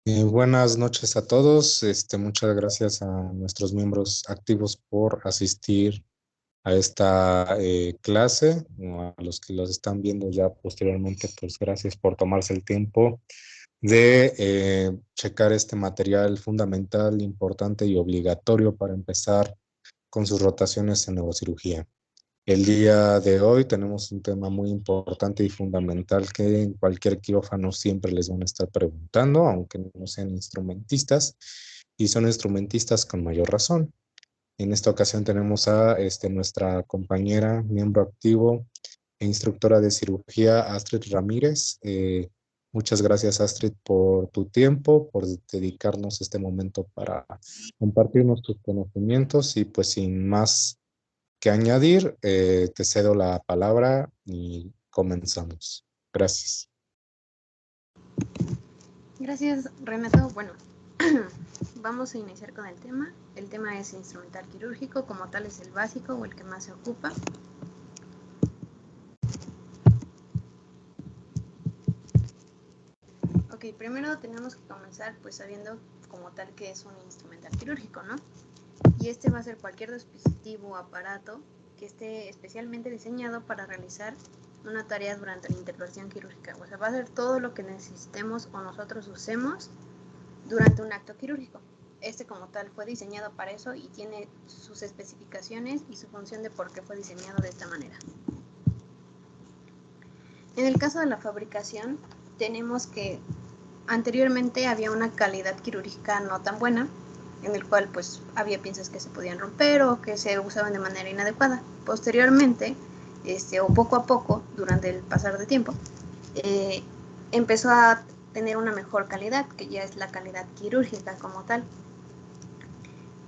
Buenas noches a todos. Muchas gracias a nuestros miembros activos por asistir a esta clase, o a los que los están viendo ya posteriormente, pues gracias por tomarse el tiempo de checar este material fundamental, importante y obligatorio para empezar con sus rotaciones en neurocirugía. El día de hoy tenemos un tema muy importante y fundamental que en cualquier quirófano siempre les van a estar preguntando, aunque no sean instrumentistas, y son instrumentistas con mayor razón. En esta ocasión tenemos a nuestra compañera, miembro activo e instructora de cirugía, Astrid Ramírez. Muchas gracias, Astrid, por tu tiempo, por dedicarnos este momento para compartirnos tus conocimientos y pues sin más que añadir, te cedo la palabra y comenzamos. Gracias. Gracias, Renato. Bueno, vamos a iniciar con el tema. El tema es instrumental quirúrgico, como tal es el básico o el que más se ocupa. Ok, primero tenemos que comenzar pues sabiendo como tal que es un instrumental quirúrgico, ¿no? Y este va a ser cualquier dispositivo o aparato que esté especialmente diseñado para realizar una tarea durante la intervención quirúrgica. O sea, va a ser todo lo que necesitemos o nosotros usemos durante un acto quirúrgico. Este como tal fue diseñado para eso y tiene sus especificaciones y su función de por qué fue diseñado de esta manera. En el caso de la fabricación, tenemos que anteriormente había una calidad quirúrgica no tan buena, en el cual pues había piezas que se podían romper o que se usaban de manera inadecuada. Posteriormente, o poco a poco, durante el pasar de tiempo, empezó a tener una mejor calidad, que ya es la calidad quirúrgica como tal.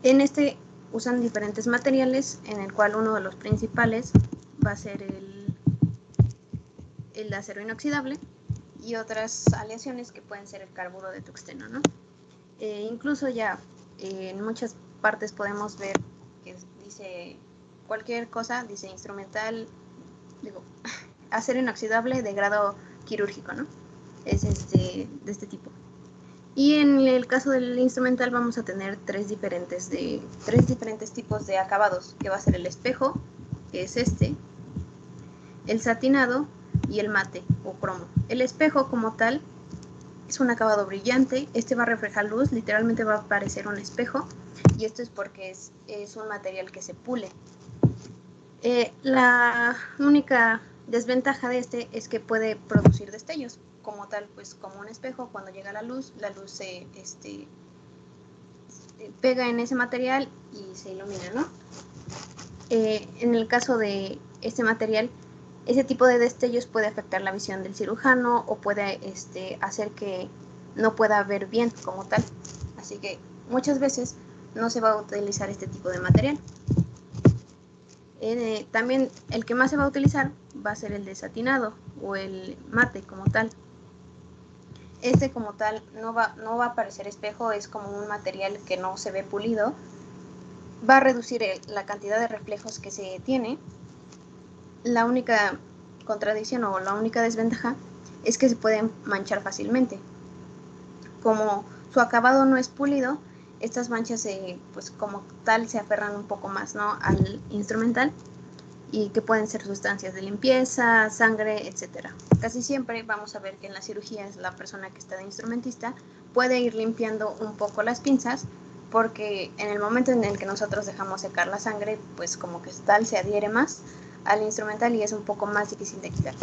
En este usan diferentes materiales, en el cual uno de los principales va a ser el acero inoxidable y otras aleaciones que pueden ser el carburo de tungsteno, ¿no? Incluso ya en muchas partes podemos ver que dice cualquier cosa, dice instrumental, digo, acero inoxidable de grado quirúrgico, ¿no? Es de este tipo. Y en el caso del instrumental vamos a tener tres diferentes tipos de acabados, que va a ser el espejo, que es el satinado y el mate o cromo. El espejo como tal es un acabado brillante, va a reflejar luz, literalmente va a parecer un espejo, y esto es porque es un material que se pule. La única desventaja de es que puede producir destellos, como tal, pues como un espejo, cuando llega la luz se pega en ese material y se ilumina, ¿no? En el caso de este material, ese tipo de destellos puede afectar la visión del cirujano o puede hacer que no pueda ver bien como tal. Así que muchas veces no se va a utilizar este tipo de material. También el que más se va a utilizar va a ser el desatinado o el mate como tal. Como tal no va a parecer espejo, es como un material que no se ve pulido. Va a reducir la cantidad de reflejos que se tiene. La única contradicción o la única desventaja es que se pueden manchar fácilmente. Como su acabado no es pulido, estas manchas pues como tal se aferran un poco más, ¿no?, al instrumental, y que pueden ser sustancias de limpieza, sangre, etc. Casi siempre vamos a ver que en la cirugía es la persona que está de instrumentista puede ir limpiando un poco las pinzas, porque en el momento en el que nosotros dejamos secar la sangre, pues como que tal se adhiere más al instrumental y es un poco más difícil de quitar.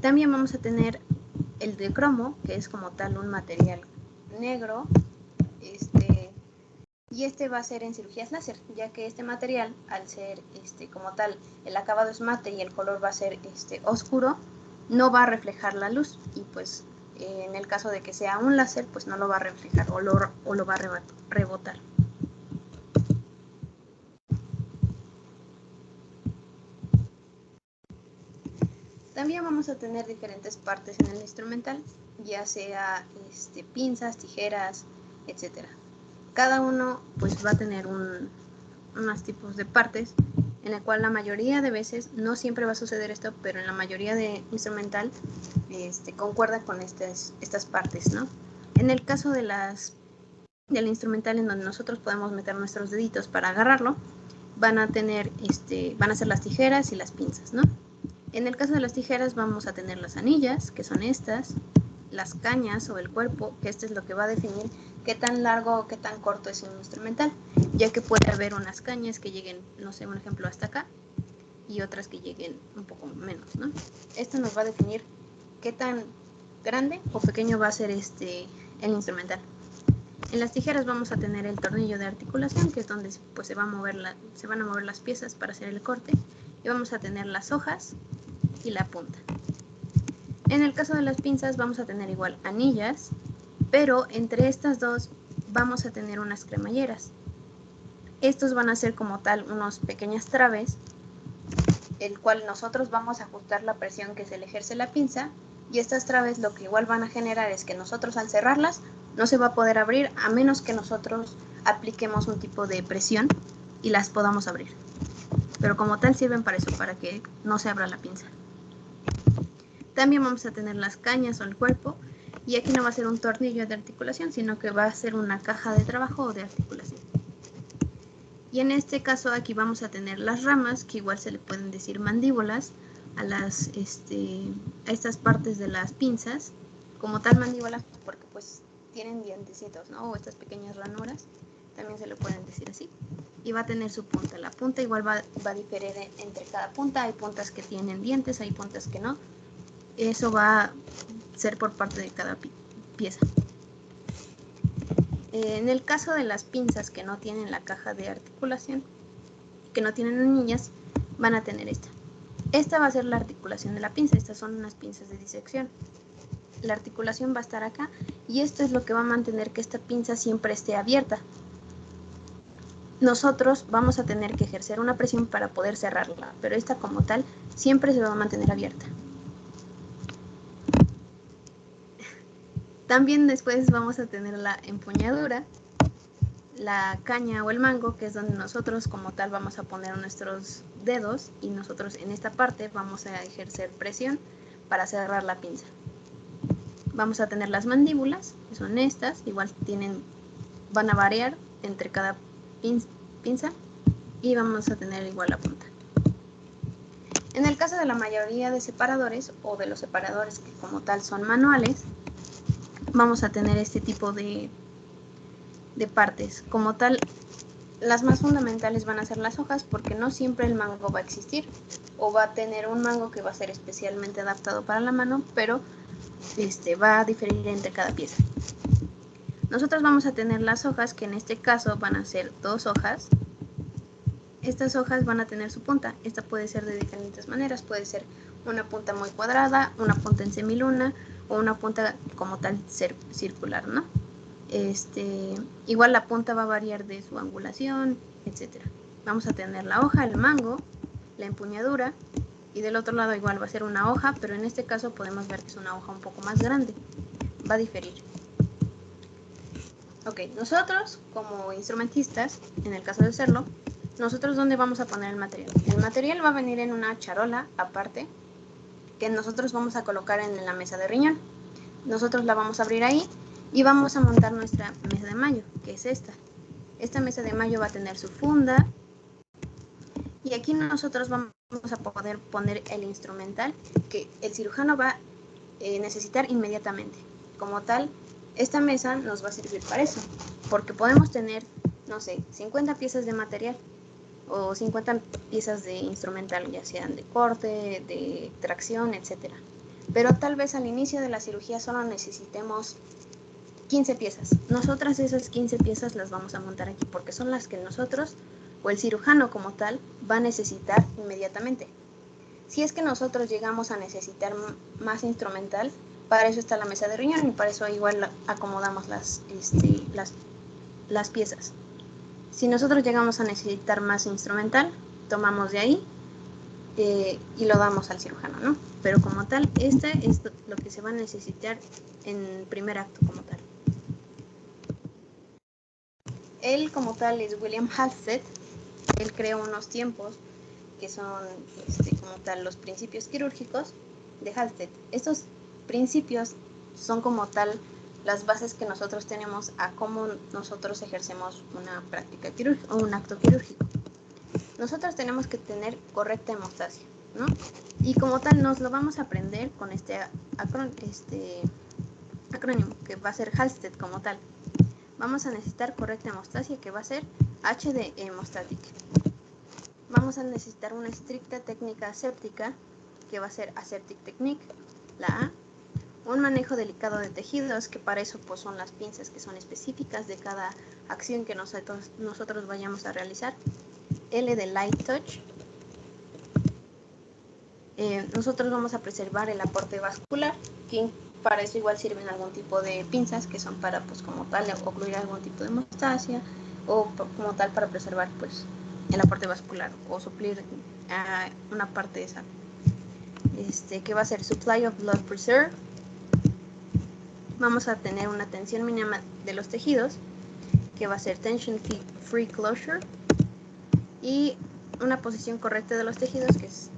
También vamos a tener el de cromo, que es como tal un material negro, y va a ser en cirugías láser, ya que este material, al ser como tal, el acabado es mate y el color va a ser oscuro, no va a reflejar la luz, y pues en el caso de que sea un láser, pues no lo va a reflejar o lo va a rebotar. También vamos a tener diferentes partes en el instrumental, ya sea pinzas, tijeras, etc. Cada uno pues va a tener unos tipos de partes, en el cual la mayoría de veces, no siempre va a suceder esto, pero en la mayoría de instrumental concuerda con estas partes, ¿no? En el caso del instrumental en donde nosotros podemos meter nuestros deditos para agarrarlo, van a ser las tijeras y las pinzas, ¿no? En el caso de las tijeras vamos a tener las anillas, que son estas, las cañas o el cuerpo, que esto es lo que va a definir qué tan largo o qué tan corto es un instrumental, ya que puede haber unas cañas que lleguen, no sé, un ejemplo hasta acá, y otras que lleguen un poco menos, ¿no? Esto nos va a definir qué tan grande o pequeño va a ser el instrumental. En las tijeras vamos a tener el tornillo de articulación, que es donde pues, se van a mover las piezas para hacer el corte, y vamos a tener las hojas y la punta. En el caso de las pinzas vamos a tener igual anillas, pero entre estas dos vamos a tener unas cremalleras. Estos van a ser como tal unos pequeñas traves, el cual nosotros vamos a ajustar la presión que se le ejerce la pinza, y estas traves lo que igual van a generar es que nosotros al cerrarlas no se va a poder abrir a menos que nosotros apliquemos un tipo de presión y las podamos abrir. Pero como tal sirven para eso, para que no se abra la pinza. También vamos a tener las cañas o el cuerpo, y aquí no va a ser un tornillo de articulación, sino que va a ser una caja de trabajo o de articulación. Y en este caso aquí vamos a tener las ramas, que igual se le pueden decir mandíbulas, a estas partes de las pinzas, como tal mandíbulas, porque pues tienen dientecitos, ¿no? O estas pequeñas ranuras, también se le pueden decir así. Y va a tener su punta. La punta igual va a diferir entre cada punta. Hay puntas que tienen dientes, hay puntas que no. Eso va a ser por parte de cada pieza. En el caso de las pinzas que no tienen la caja de articulación, que no tienen anillas, van a tener esta. Esta va a ser la articulación de la pinza. Estas son unas pinzas de disección. La articulación va a estar acá, y esto es lo que va a mantener que esta pinza siempre esté abierta. Nosotros vamos a tener que ejercer una presión para poder cerrarla, pero esta como tal siempre se va a mantener abierta. También después vamos a tener la empuñadura, la caña o el mango, que es donde nosotros como tal vamos a poner nuestros dedos, y nosotros en esta parte vamos a ejercer presión para cerrar la pinza. Vamos a tener las mandíbulas, que son estas, igual van a variar entre cada pinza, y vamos a tener igual la punta. En el caso de la mayoría de separadores, o de los separadores que como tal son manuales, vamos a tener este tipo de partes. Como tal, las más fundamentales van a ser las hojas, porque no siempre el mango va a existir, o va a tener un mango que va a ser especialmente adaptado para la mano, pero va a diferir entre cada pieza. Nosotros vamos a tener las hojas, que en este caso van a ser 2 hojas. Estas hojas van a tener su punta. Esta puede ser de diferentes maneras. Puede ser una punta muy cuadrada, una punta en semiluna, o una punta como tal circular, ¿no? Igual la punta va a variar de su angulación, etc. Vamos a tener la hoja, el mango, la empuñadura, y del otro lado igual va a ser una hoja, pero en este caso podemos ver que es una hoja un poco más grande. Va a diferir. Ok, nosotros como instrumentistas, en el caso de hacerlo, nosotros ¿dónde vamos a poner el material? El material va a venir en una charola aparte, que nosotros vamos a colocar en la mesa de riñón. Nosotros la vamos a abrir ahí, y vamos a montar nuestra mesa de mayo, que es esta. Esta mesa de mayo va a tener su funda, y aquí nosotros vamos a poder poner el instrumental que el cirujano va a necesitar inmediatamente. Como tal, esta mesa nos va a servir para eso, porque podemos tener, no sé, 50 piezas de material o 50 piezas de instrumental, ya sean de corte, de tracción, etc. Pero tal vez al inicio de la cirugía solo necesitemos 15 piezas. Nosotras esas 15 piezas las vamos a montar aquí, porque son las que nosotros o el cirujano como tal va a necesitar inmediatamente. Si es que nosotros llegamos a necesitar más instrumental, para eso está la mesa de riñón, y para eso igual acomodamos las piezas. Si nosotros llegamos a necesitar más instrumental, tomamos de ahí y lo damos al cirujano, ¿no? Pero como tal, este es lo que se va a necesitar en primer acto como tal. Él como tal es William Halsted. Él creó unos tiempos que son como tal los principios quirúrgicos de Halsted. Estos principios son como tal las bases que nosotros tenemos a cómo nosotros ejercemos una práctica quirúrgica o un acto quirúrgico. Nosotros tenemos que tener correcta hemostasia, ¿no? Y como tal nos lo vamos a aprender con este acrónimo que va a ser Halsted como tal. Vamos a necesitar correcta hemostasia, que va a ser H de hemostatic. Vamos a necesitar una estricta técnica aséptica, que va a ser aseptic technique, la A. Un manejo delicado de tejidos, que para eso pues son las pinzas que son específicas de cada acción que nosotros vayamos a realizar. L de light touch. Nosotros vamos a preservar el aporte vascular, que para eso igual sirven algún tipo de pinzas que son para pues como tal ocluir algún tipo de hemostasia o como tal para preservar pues el aporte vascular o suplir una parte de esa que va a ser supply of blood preserve. Vamos a tener una tensión mínima de los tejidos, que va a ser tension free closure, y una posición correcta de los tejidos, que es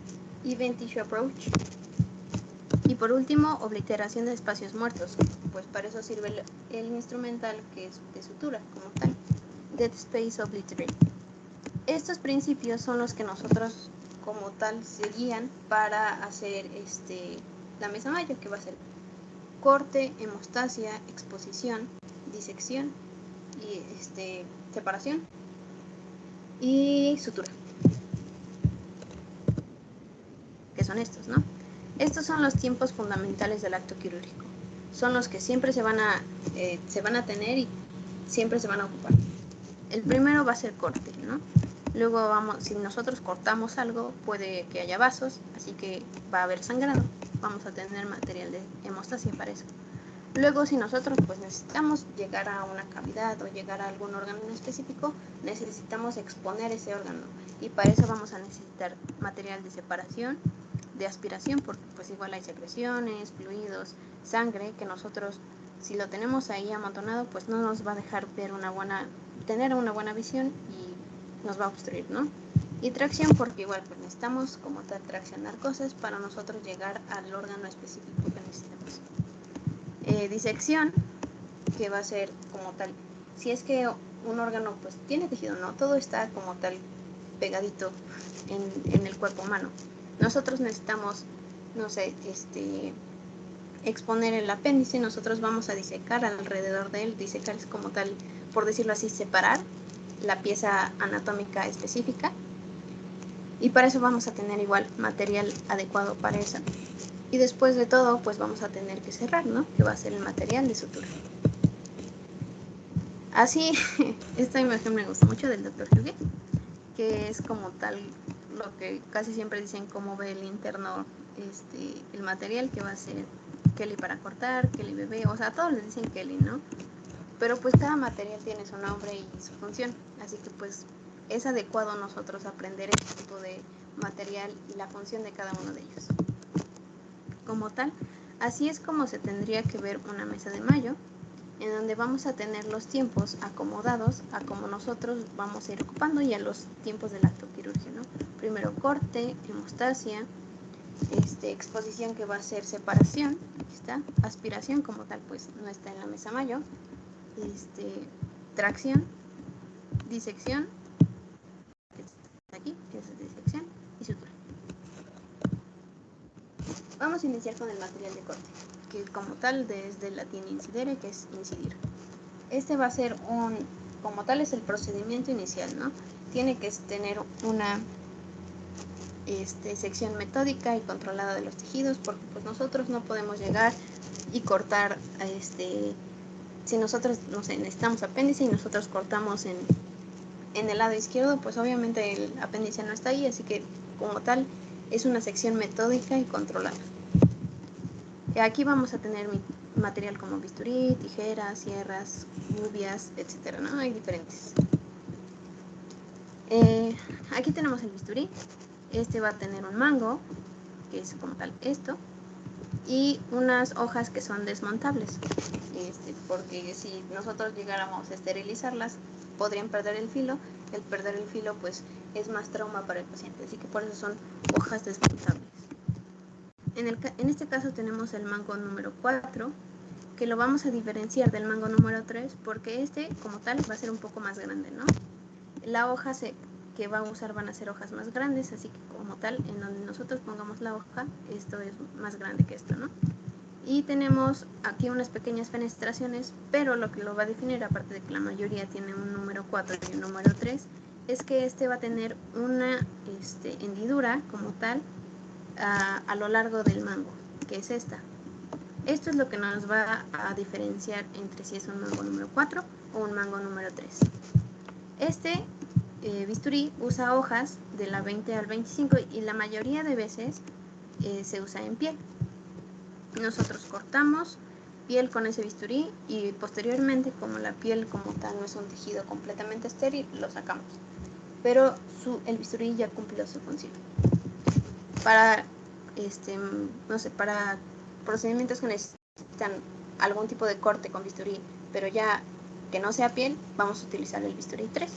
even tissue approach. Y por último, obliteración de espacios muertos, pues para eso sirve el instrumental que es de sutura como tal, dead space obliterate. Estos principios son los que nosotros como tal se guían para hacer la mesa Mayo, que va a ser corte, hemostasia, exposición, disección y separación y sutura, que son estos, ¿no? Estos son los tiempos fundamentales del acto quirúrgico. Son los que siempre se van a tener y siempre se van a ocupar. El primero va a ser corte, ¿no? Luego si nosotros cortamos algo, puede que haya vasos, así que va a haber sangrado. Vamos a tener material de hemostasia para eso. Luego, si nosotros pues necesitamos llegar a una cavidad o llegar a algún órgano en específico, necesitamos exponer ese órgano. Y para eso vamos a necesitar material de separación, de aspiración, porque pues igual hay secreciones, fluidos, sangre, que nosotros si lo tenemos ahí amontonado, pues no nos va a dejar ver tener una buena visión y nos va a obstruir, ¿no? Y tracción, porque igual pues necesitamos como tal traccionar cosas para nosotros llegar al órgano específico que necesitamos. Disección, que va a ser como tal, si es que un órgano pues tiene tejido, no todo está como tal pegadito en el cuerpo humano. Nosotros necesitamos, no sé, exponer el apéndice, nosotros vamos a disecar alrededor de él. Disecar es como tal, por decirlo así, separar la pieza anatómica específica, y para eso vamos a tener igual material adecuado para eso. Y después de todo, pues vamos a tener que cerrar, ¿no? Que va a ser el material de sutura. Así, esta imagen me gusta mucho del Dr. Huguet, que es como tal lo que casi siempre dicen cómo ve el interno el material, que va a ser Kelly para cortar, Kelly bebé, o sea, todos les dicen Kelly, ¿no? Pero pues cada material tiene su nombre y su función, así que pues es adecuado nosotros aprender este tipo de material y la función de cada uno de ellos. Como tal, así es como se tendría que ver una mesa de Mayo, en donde vamos a tener los tiempos acomodados a como nosotros vamos a ir ocupando y a los tiempos del acto quirúrgico, ¿no? Primero corte, hemostasia, exposición, que va a ser separación, aquí está, aspiración como tal pues no está en la mesa Mayo, tracción, disección, que está aquí, que es disección, y sutura. Vamos a iniciar con el material de corte, que como tal desde el latín incidere, que es incidir. Este va a ser como tal es el procedimiento inicial, ¿no? Tiene que tener una sección metódica y controlada de los tejidos, porque pues nosotros no podemos llegar y cortar si nosotros, no sé, necesitamos apéndice y nosotros cortamos en el lado izquierdo, pues obviamente el apéndice no está ahí, así que como tal es una sección metódica y controlada. Aquí vamos a tener material como bisturí, tijeras, sierras, gubias, etcétera, ¿no? Hay diferentes. Aquí tenemos el bisturí. Este va a tener un mango, que es como tal esto, y unas hojas que son desmontables, porque si nosotros llegáramos a esterilizarlas, podrían perder el filo. El perder el filo pues es más trauma para el paciente, así que por eso son hojas desmontables. En este caso tenemos el mango número 4, que lo vamos a diferenciar del mango número 3 porque este como tal va a ser un poco más grande, ¿no? La hoja que va a usar van a ser hojas más grandes, así que como tal, en donde nosotros pongamos la hoja, esto es más grande que esto, ¿no? Y tenemos aquí unas pequeñas fenestraciones, pero lo que lo va a definir, aparte de que la mayoría tiene un número 4 y un número 3, es que este va a tener una hendidura como tal a lo largo del mango, que es esta. Esto es lo que nos va a diferenciar entre si es un mango número 4 o un mango número 3. Este bisturí usa hojas de la 20 al 25 y la mayoría de veces se usa en piel. Nosotros cortamos piel con ese bisturí y posteriormente, como la piel como tal no es un tejido completamente estéril, lo sacamos. Pero el bisturí ya cumplió su función. Para, no sé, para procedimientos que necesitan algún tipo de corte con bisturí, pero ya que no sea piel, vamos a utilizar el bisturí 3.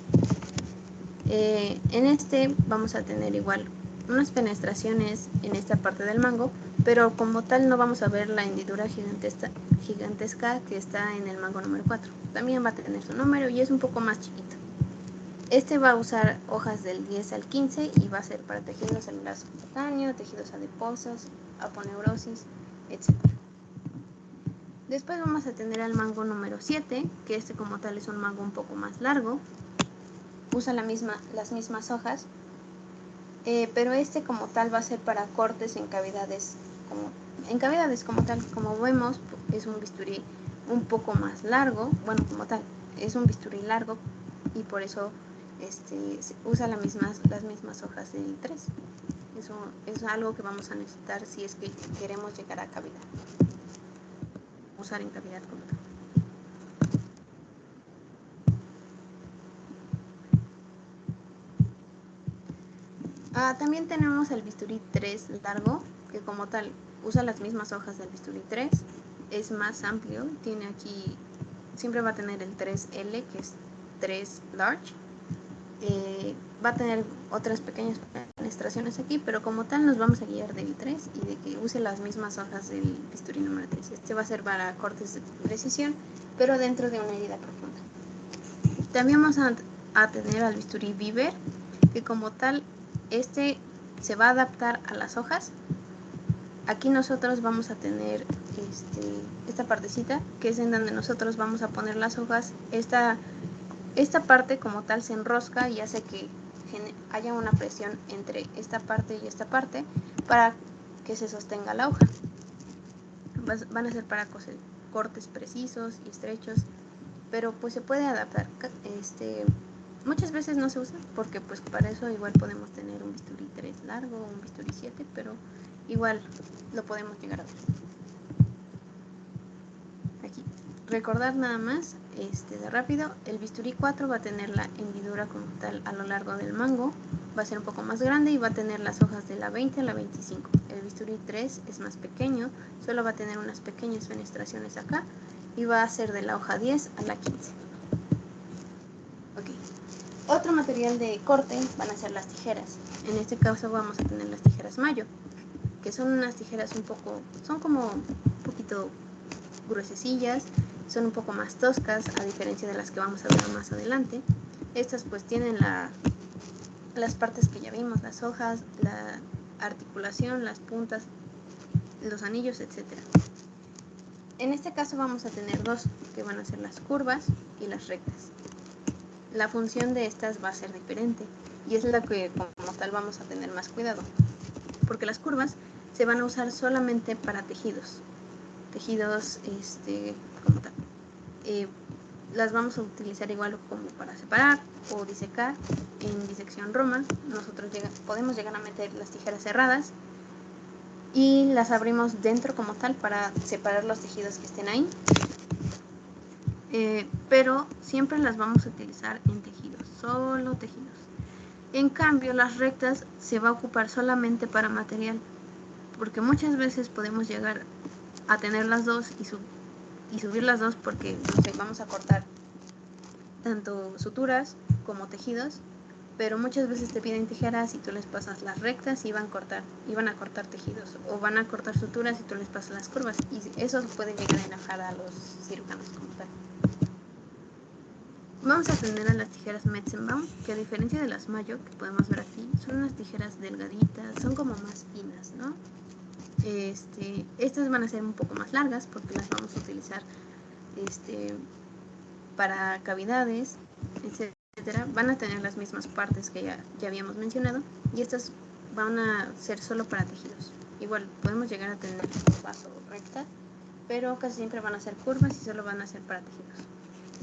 En este vamos a tener igual unas fenestraciones en esta parte del mango, pero como tal no vamos a ver la hendidura gigantesca que está en el mango número 4. También va a tener su número y es un poco más chiquito. Este va a usar hojas del 10 al 15 y va a ser para tejidos celulares subcutáneos, tejidos adiposos, aponeurosis, etc. Después vamos a tener al mango número 7, que este como tal es un mango un poco más largo. Usa las mismas hojas, pero este como tal va a ser para cortes en cavidades como tal. Como vemos, es un bisturí un poco más largo, bueno, como tal, es un bisturí largo y por eso usa las mismas hojas del 3. Eso es algo que vamos a necesitar si es que queremos llegar a cavidad, usar en cavidad como tal. También tenemos el bisturí 3 largo, que como tal usa las mismas hojas del bisturí 3, es más amplio, tiene aquí, siempre va a tener el 3L, que es 3 large, va a tener otras pequeñas fenestraciones aquí, pero como tal nos vamos a guiar del 3 y de que use las mismas hojas del bisturí número 3. Este va a ser para cortes de precisión, pero dentro de una herida profunda. También vamos a tener al bisturí Beaver, que como tal se va a adaptar a las hojas. Aquí nosotros vamos a tener esta partecita, que es en donde nosotros vamos a poner las hojas. Esta parte como tal se enrosca y hace que haya una presión entre esta parte y esta parte para que se sostenga la hoja. Van a ser para cortes precisos y estrechos, pero pues se puede adaptar. Muchas veces no se usa porque pues para eso igual podemos tener un bisturí 3 largo o un bisturí 7, pero igual lo podemos llegar a ver. Aquí, recordar nada más de rápido, el bisturí 4 va a tener la hendidura como tal a lo largo del mango, va a ser un poco más grande y va a tener las hojas de la 20 a la 25. El bisturí 3 es más pequeño, solo va a tener unas pequeñas fenestraciones acá y va a ser de la hoja 10 a la 15. Ok. Otro material de corte van a ser las tijeras. En este caso vamos a tener las tijeras Mayo, que son unas tijeras son como un poquito gruesecillas, son un poco más toscas a diferencia de las que vamos a ver más adelante. Estas pues tienen las partes que ya vimos, las hojas, la articulación, las puntas, los anillos, etc. En este caso vamos a tener dos, que van a ser las curvas y las rectas. La función de estas va a ser diferente y es la que como tal vamos a tener más cuidado, porque las curvas se van a usar solamente para tejidos como tal. Las vamos a utilizar igual como para separar o disecar. En disección Roma nosotros podemos llegar a meter las tijeras cerradas y las abrimos dentro como tal para separar los tejidos que estén ahí. Pero siempre las vamos a utilizar en tejidos, solo tejidos. En cambio, las rectas se va a ocupar solamente para material, porque muchas veces podemos llegar a tener las dos y subir las dos porque no sé, vamos a cortar tanto suturas como tejidos pero muchas veces te piden tijeras y tú les pasas las rectas y van a cortar tejidos, o van a cortar suturas y tú les pasas las curvas, y eso puede llegar a enojar a los cirujanos como tal. Vamos a tener a las tijeras Metzenbaum, que a diferencia de las Mayo, que podemos ver aquí, son unas tijeras delgaditas, son como más finas, ¿no? Estas van a ser un poco más largas porque las vamos a utilizar para cavidades, etcétera. Van a tener las mismas partes que ya habíamos mencionado, y estas van a ser solo para tejidos. Igual podemos llegar a tener vaso recta, pero casi siempre van a ser curvas y solo van a ser para tejidos.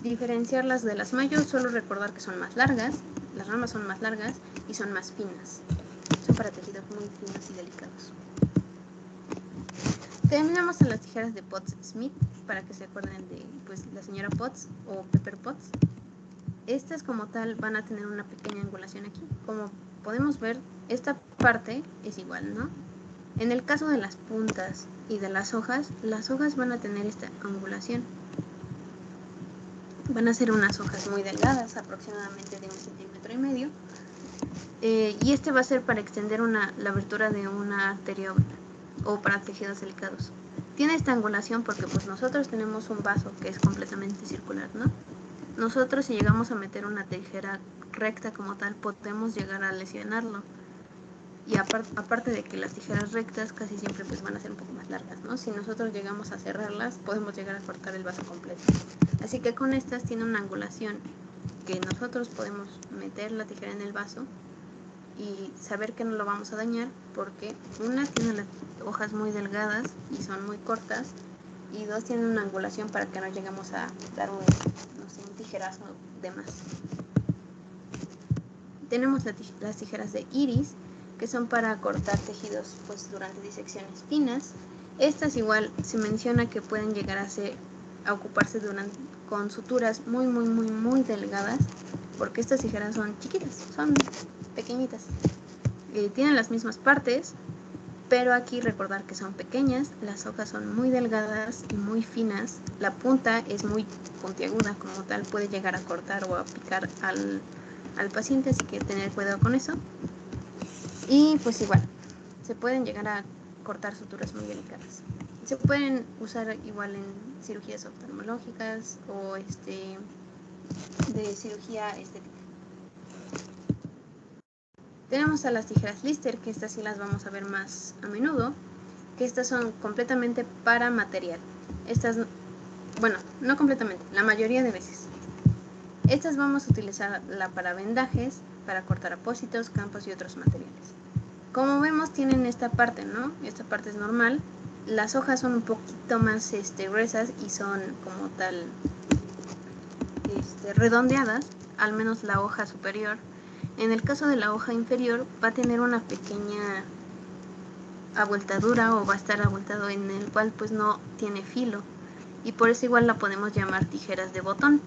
Diferenciarlas de las Mayo, solo recordar que son más largas, las ramas son más largas y son más finas. Son para tejidos muy finos y delicados. Terminamos a las tijeras de Potts Smith, para que se acuerden de la señora Potts o Pepper Potts. Estas como tal van a tener una pequeña angulación aquí. Como podemos ver, esta parte es igual, ¿no? En el caso de las puntas y de las hojas van a tener esta angulación. Van a ser unas hojas muy delgadas, aproximadamente de 1,5 cm. Y va a ser para extender la abertura de una arteria o para tejidos delicados. Tiene esta angulación porque nosotros tenemos un vaso que es completamente circular, ¿no? Nosotros, si llegamos a meter una tijera recta como tal, podemos llegar a lesionarlo. Y aparte de que las tijeras rectas casi siempre van a ser un poco más largas, ¿no? Si nosotros llegamos a cerrarlas, podemos llegar a cortar el vaso completo. Así que con estas tiene una angulación que nosotros podemos meter la tijera en el vaso y saber que no lo vamos a dañar, porque una tiene las hojas muy delgadas y son muy cortas, y dos, tienen una angulación para que no lleguemos a dar un tijerazo de más. Tenemos las tijeras de iris, que son para cortar tejidos durante disecciones finas. Estas igual se menciona que pueden llegar a ocuparse con suturas muy delgadas, porque estas tijeras son chiquitas, son pequeñitas. Tienen las mismas partes, pero aquí recordar que son pequeñas, las hojas son muy delgadas y muy finas, la punta es muy puntiaguda, como tal puede llegar a cortar o a picar al paciente, así que tener cuidado con eso. Y igual, se pueden llegar a cortar suturas muy delicadas. Se pueden usar igual en cirugías oftalmológicas o de cirugía estética. Tenemos a las tijeras Lister, que estas sí las vamos a ver más a menudo, que estas son completamente para material. Estas, bueno, no completamente, la mayoría de veces. Estas vamos a utilizarla para vendajes, para cortar apósitos, campos y otros materiales. Como vemos, tienen esta parte, ¿no? Esta parte es normal. Las hojas son un poquito más gruesas y son como tal redondeadas, al menos la hoja superior. En el caso de la hoja inferior va a tener una pequeña abultadura, o va a estar abultado, en el cual no tiene filo, y por eso igual la podemos llamar tijeras de botón.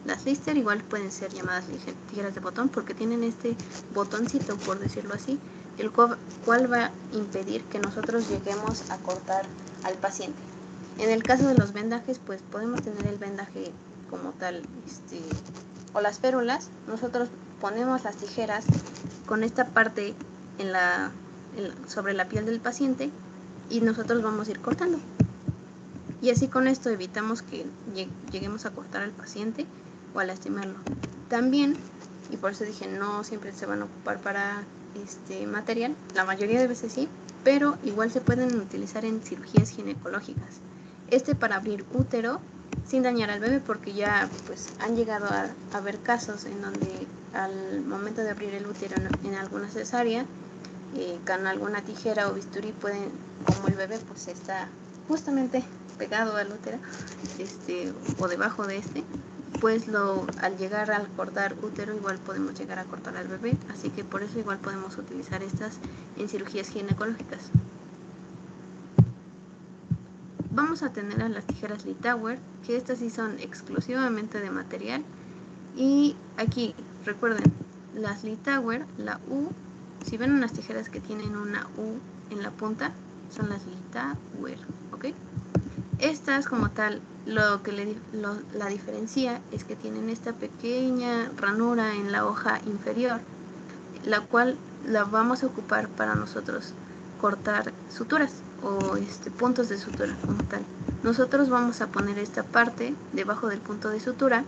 Las Lister igual pueden ser llamadas tijeras de botón porque tienen este botoncito, por decirlo así, el cual va a impedir que nosotros lleguemos a cortar al paciente. En el caso de los vendajes, podemos tener el vendaje como tal, o las férulas. Nosotros ponemos las tijeras con esta parte sobre la piel del paciente y nosotros vamos a ir cortando. Y así con esto evitamos que lleguemos a cortar al paciente o a lastimarlo. También, y por eso dije, no siempre se van a ocupar para material, la mayoría de veces sí, pero igual se pueden utilizar en cirugías ginecológicas. Para abrir útero sin dañar al bebé, porque ya han llegado a haber casos en donde al momento de abrir el útero en alguna cesárea, con alguna tijera o bisturí como el bebé está justamente pegado al útero, o debajo de al llegar al cortar útero igual podemos llegar a cortar al bebé, así que por eso igual podemos utilizar estas en cirugías ginecológicas. Vamos a tener a las tijeras Litauer, que estas sí son exclusivamente de material, y aquí recuerden, las Litauer, la U, si ven unas tijeras que tienen una U en la punta, son las Litauer, ¿ok? Estas como tal, lo que la diferencia es que tienen esta pequeña ranura en la hoja inferior, la cual la vamos a ocupar para nosotros cortar suturas o puntos de sutura como tal. Nosotros vamos a poner esta parte debajo del punto de sutura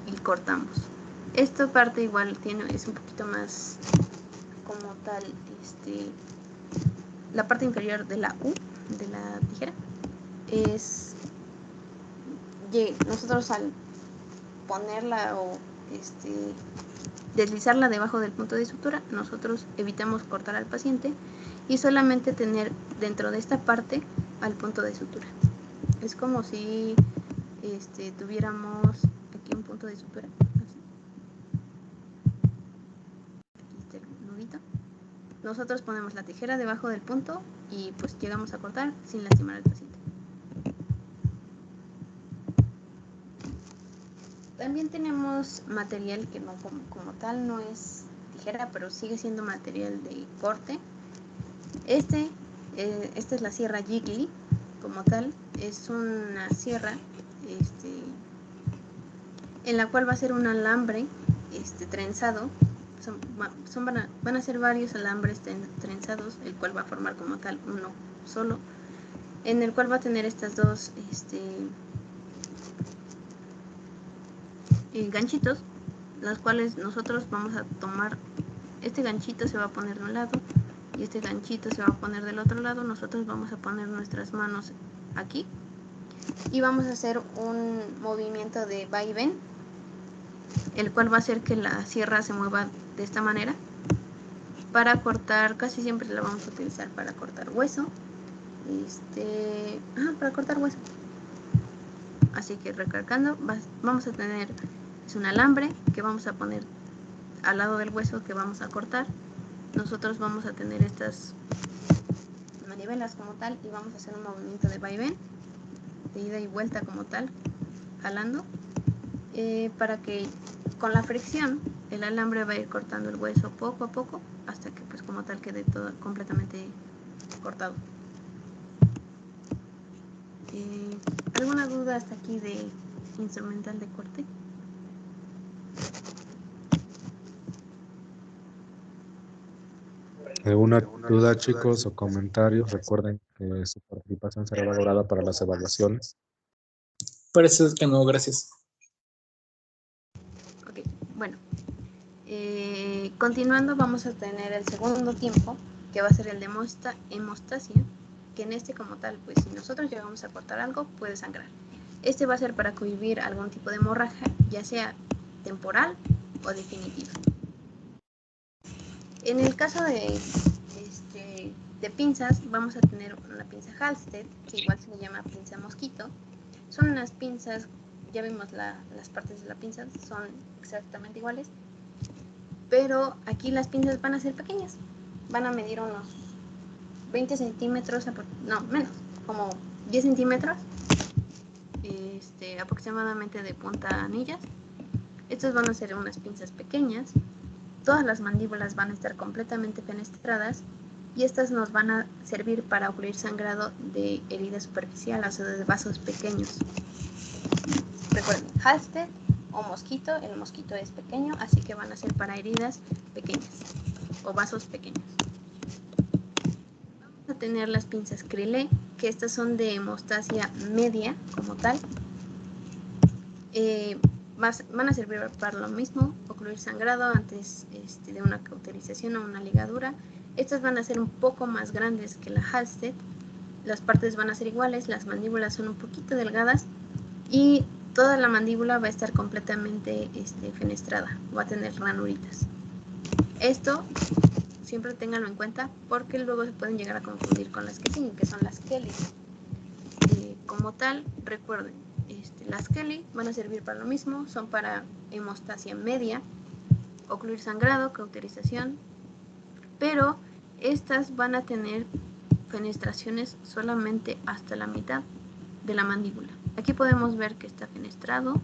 y cortamos. Esta parte igual es un poquito más como tal, la parte inferior de la U de la tijera es nosotros al ponerla o deslizarla debajo del punto de sutura, nosotros evitamos cortar al paciente y solamente tener dentro de esta parte al punto de sutura. Es como si tuviéramos aquí un punto de sutura, así. Aquí está el nudito. Nosotros ponemos la tijera debajo del punto y pues llegamos a cortar sin lastimar al paciente. También tenemos material que no como tal no es tijera, pero sigue siendo material de corte. Esta es la sierra Jiggly, como tal, es una sierra en la cual va a ser un alambre trenzado. Van a ser varios alambres trenzados, el cual va a formar como tal uno solo, en el cual va a tener estas dos ganchitos, las cuales nosotros vamos a tomar. Este ganchito se va a poner de un lado y este ganchito se va a poner del otro lado. Nosotros vamos a poner nuestras manos aquí y vamos a hacer un movimiento de va y ven, el cual va a hacer que la sierra se mueva de esta manera. Para cortar, casi siempre la vamos a utilizar para cortar hueso. Para cortar hueso. Así que recalcando, vamos a tener un alambre que vamos a poner al lado del hueso que vamos a cortar. Nosotros vamos a tener estas manivelas como tal y vamos a hacer un movimiento de vaivén, de ida y vuelta como tal, jalando, para que con la fricción el alambre va a ir cortando el hueso poco a poco hasta que pues como tal quede todo completamente cortado. ¿Alguna duda hasta aquí de instrumental de corte? ¿Alguna duda, chicos, o comentarios? Recuerden que su participación será valorada para las evaluaciones. Parece que no, gracias. Ok, bueno. Continuando, vamos a tener el segundo tiempo, que va a ser el de hemostasia, que en este como tal, pues si nosotros llegamos a cortar algo, puede sangrar. Este va a ser para cohibir algún tipo de hemorragia, ya sea temporal o definitiva. En el caso de pinzas, vamos a tener una pinza Halsted, que igual se le llama pinza mosquito. Son unas pinzas, ya vimos las partes de la pinza, son exactamente iguales, pero aquí las pinzas van a ser pequeñas, van a medir unos 20 centímetros, no, menos, como 10 centímetros aproximadamente de punta a anillas. Estas van a ser unas pinzas pequeñas, todas las mandíbulas van a estar completamente fenestradas y estas nos van a servir para ocluir sangrado de herida superficial, o sea, de vasos pequeños. Recuerden, Halsted o mosquito, el mosquito es pequeño, así que van a ser para heridas pequeñas o vasos pequeños. Vamos a tener las pinzas Crillet, que estas son de hemostasia media como tal. Van a servir para lo mismo, ocluir sangrado antes de una cauterización o una ligadura. Estas van a ser un poco más grandes que la Halsted, las partes van a ser iguales, las mandíbulas son un poquito delgadas y toda la mandíbula va a estar completamente fenestrada, va a tener ranuritas. Esto siempre ténganlo en cuenta porque luego se pueden llegar a confundir con las que siguen, que son las Kelly. Como tal, recuerden, las Kelly van a servir para lo mismo, son para hemostasia media, ocluir sangrado, cauterización, pero estas van a tener fenestraciones solamente hasta la mitad de la mandíbula. Aquí podemos ver que está fenestrado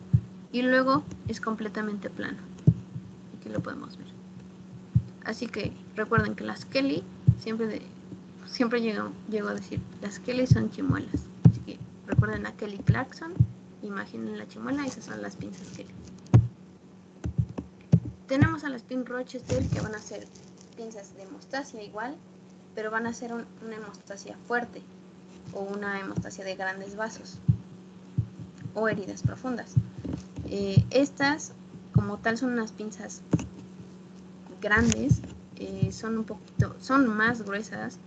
y luego es completamente plano. Aquí lo podemos ver. Así que recuerden que las Kelly, siempre llego a decir, las Kelly son chimuelas. Así que Recuerden a Kelly Clarkson, imaginen la chimuela, esas son las pinzas Kelly. Tenemos a las Pink Rochester, que van a ser pinzas de hemostasia igual, pero van a ser una hemostasia fuerte o una hemostasia de grandes vasos o heridas profundas. Estas como tal son unas pinzas grandes, son más gruesas,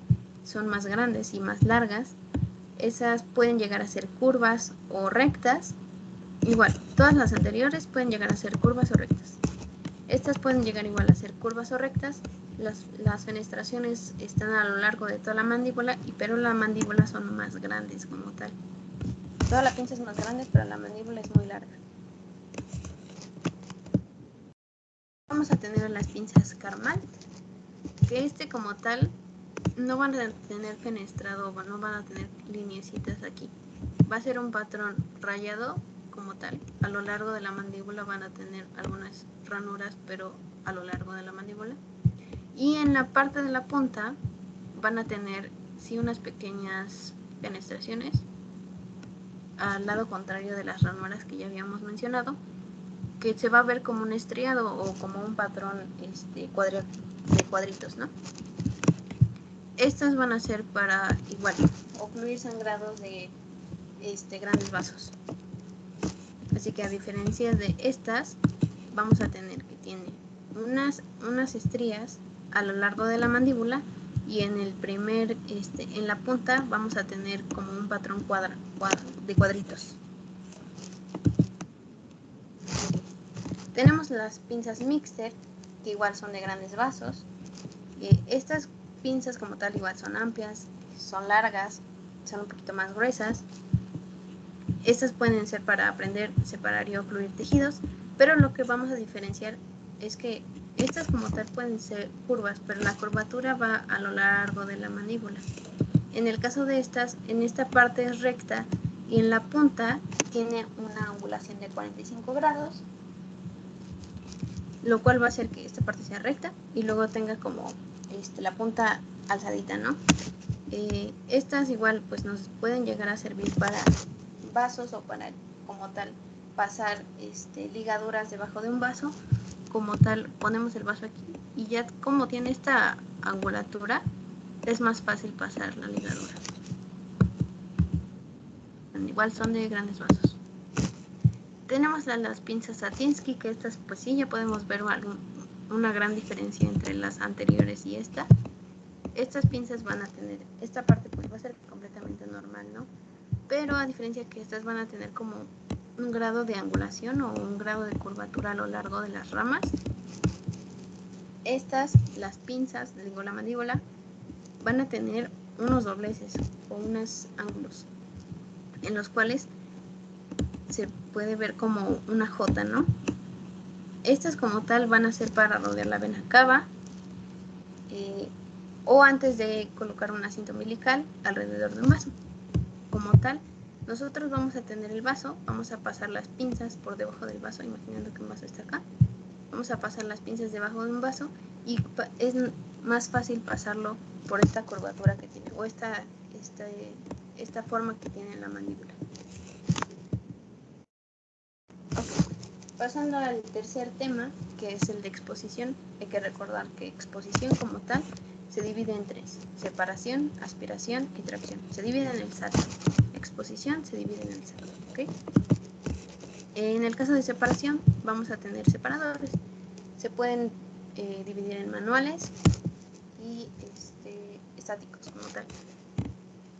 son más grandes y más largas. Esas pueden llegar a ser curvas o rectas. Igual, todas las anteriores pueden llegar a ser curvas o rectas. Estas pueden llegar igual a ser curvas o rectas. Las fenestraciones están a lo largo de toda la mandíbula, pero la mandíbula son más grandes como tal. Toda la pinza es más grande, pero la mandíbula es muy larga. Vamos a tener las pinzas Carmel, que como tal no van a tener fenestrado, no van a tener lineecitas aquí. Va a ser un patrón rayado como tal. A lo largo de la mandíbula van a tener algunas ranuras, pero a lo largo de la mandíbula. Y en la parte de la punta van a tener sí unas pequeñas fenestraciones al lado contrario de las ranuras que ya habíamos mencionado, que se va a ver como un estriado o como un patrón de cuadritos, ¿no? Estas van a ser para igual ocluir sangrados de grandes vasos. Así que a diferencia de estas, vamos a tener que tiene unas estrías a lo largo de la mandíbula, y en el en la punta vamos a tener como un patrón de cuadritos. Tenemos las pinzas Mixter, que igual son de grandes vasos. Estas pinzas como tal igual son amplias, son largas, son un poquito más gruesas. Estas pueden ser para aprender, separar y ocluir tejidos, pero lo que vamos a diferenciar es que estas como tal pueden ser curvas, pero la curvatura va a lo largo de la mandíbula. En el caso de estas, en esta parte es recta y en la punta tiene una angulación de 45 grados, lo cual va a hacer que esta parte sea recta y luego tenga como la punta alzadita, ¿no? Estas igual pues nos pueden llegar a servir para vasos o para como tal pasar ligaduras debajo de un vaso. Como tal ponemos el vaso aquí y ya como tiene esta angulatura es más fácil pasar la ligadura. Igual son de grandes vasos. Tenemos las pinzas Satinsky, que estas pues sí ya podemos ver una gran diferencia entre las anteriores y esta. Estas pinzas van a tener, esta parte pues va a ser completamente normal, ¿no? Pero a diferencia que estas van a tener como un grado de angulación o un grado de curvatura a lo largo de las ramas. Las pinzas, la mandíbula, van a tener unos dobleces o unos ángulos en los cuales se puede ver como una J, ¿no? Estas como tal van a ser para rodear la vena cava o antes de colocar una cinta umbilical alrededor de un vaso. Como tal, nosotros vamos a tener el vaso, vamos a pasar las pinzas por debajo del vaso, imaginando que un vaso está acá. Vamos a pasar las pinzas debajo de un vaso y es más fácil pasarlo por esta curvatura que tiene o esta forma que tiene la mandíbula. Okay. Pasando al tercer tema, que es el de exposición, hay que recordar que exposición como tal se divide en tres: separación, aspiración y tracción. Se divide en el SAT. Exposición se divide en el SAT. ¿Okay? En el caso de separación vamos a tener separadores. Se pueden dividir en manuales y estáticos como tal.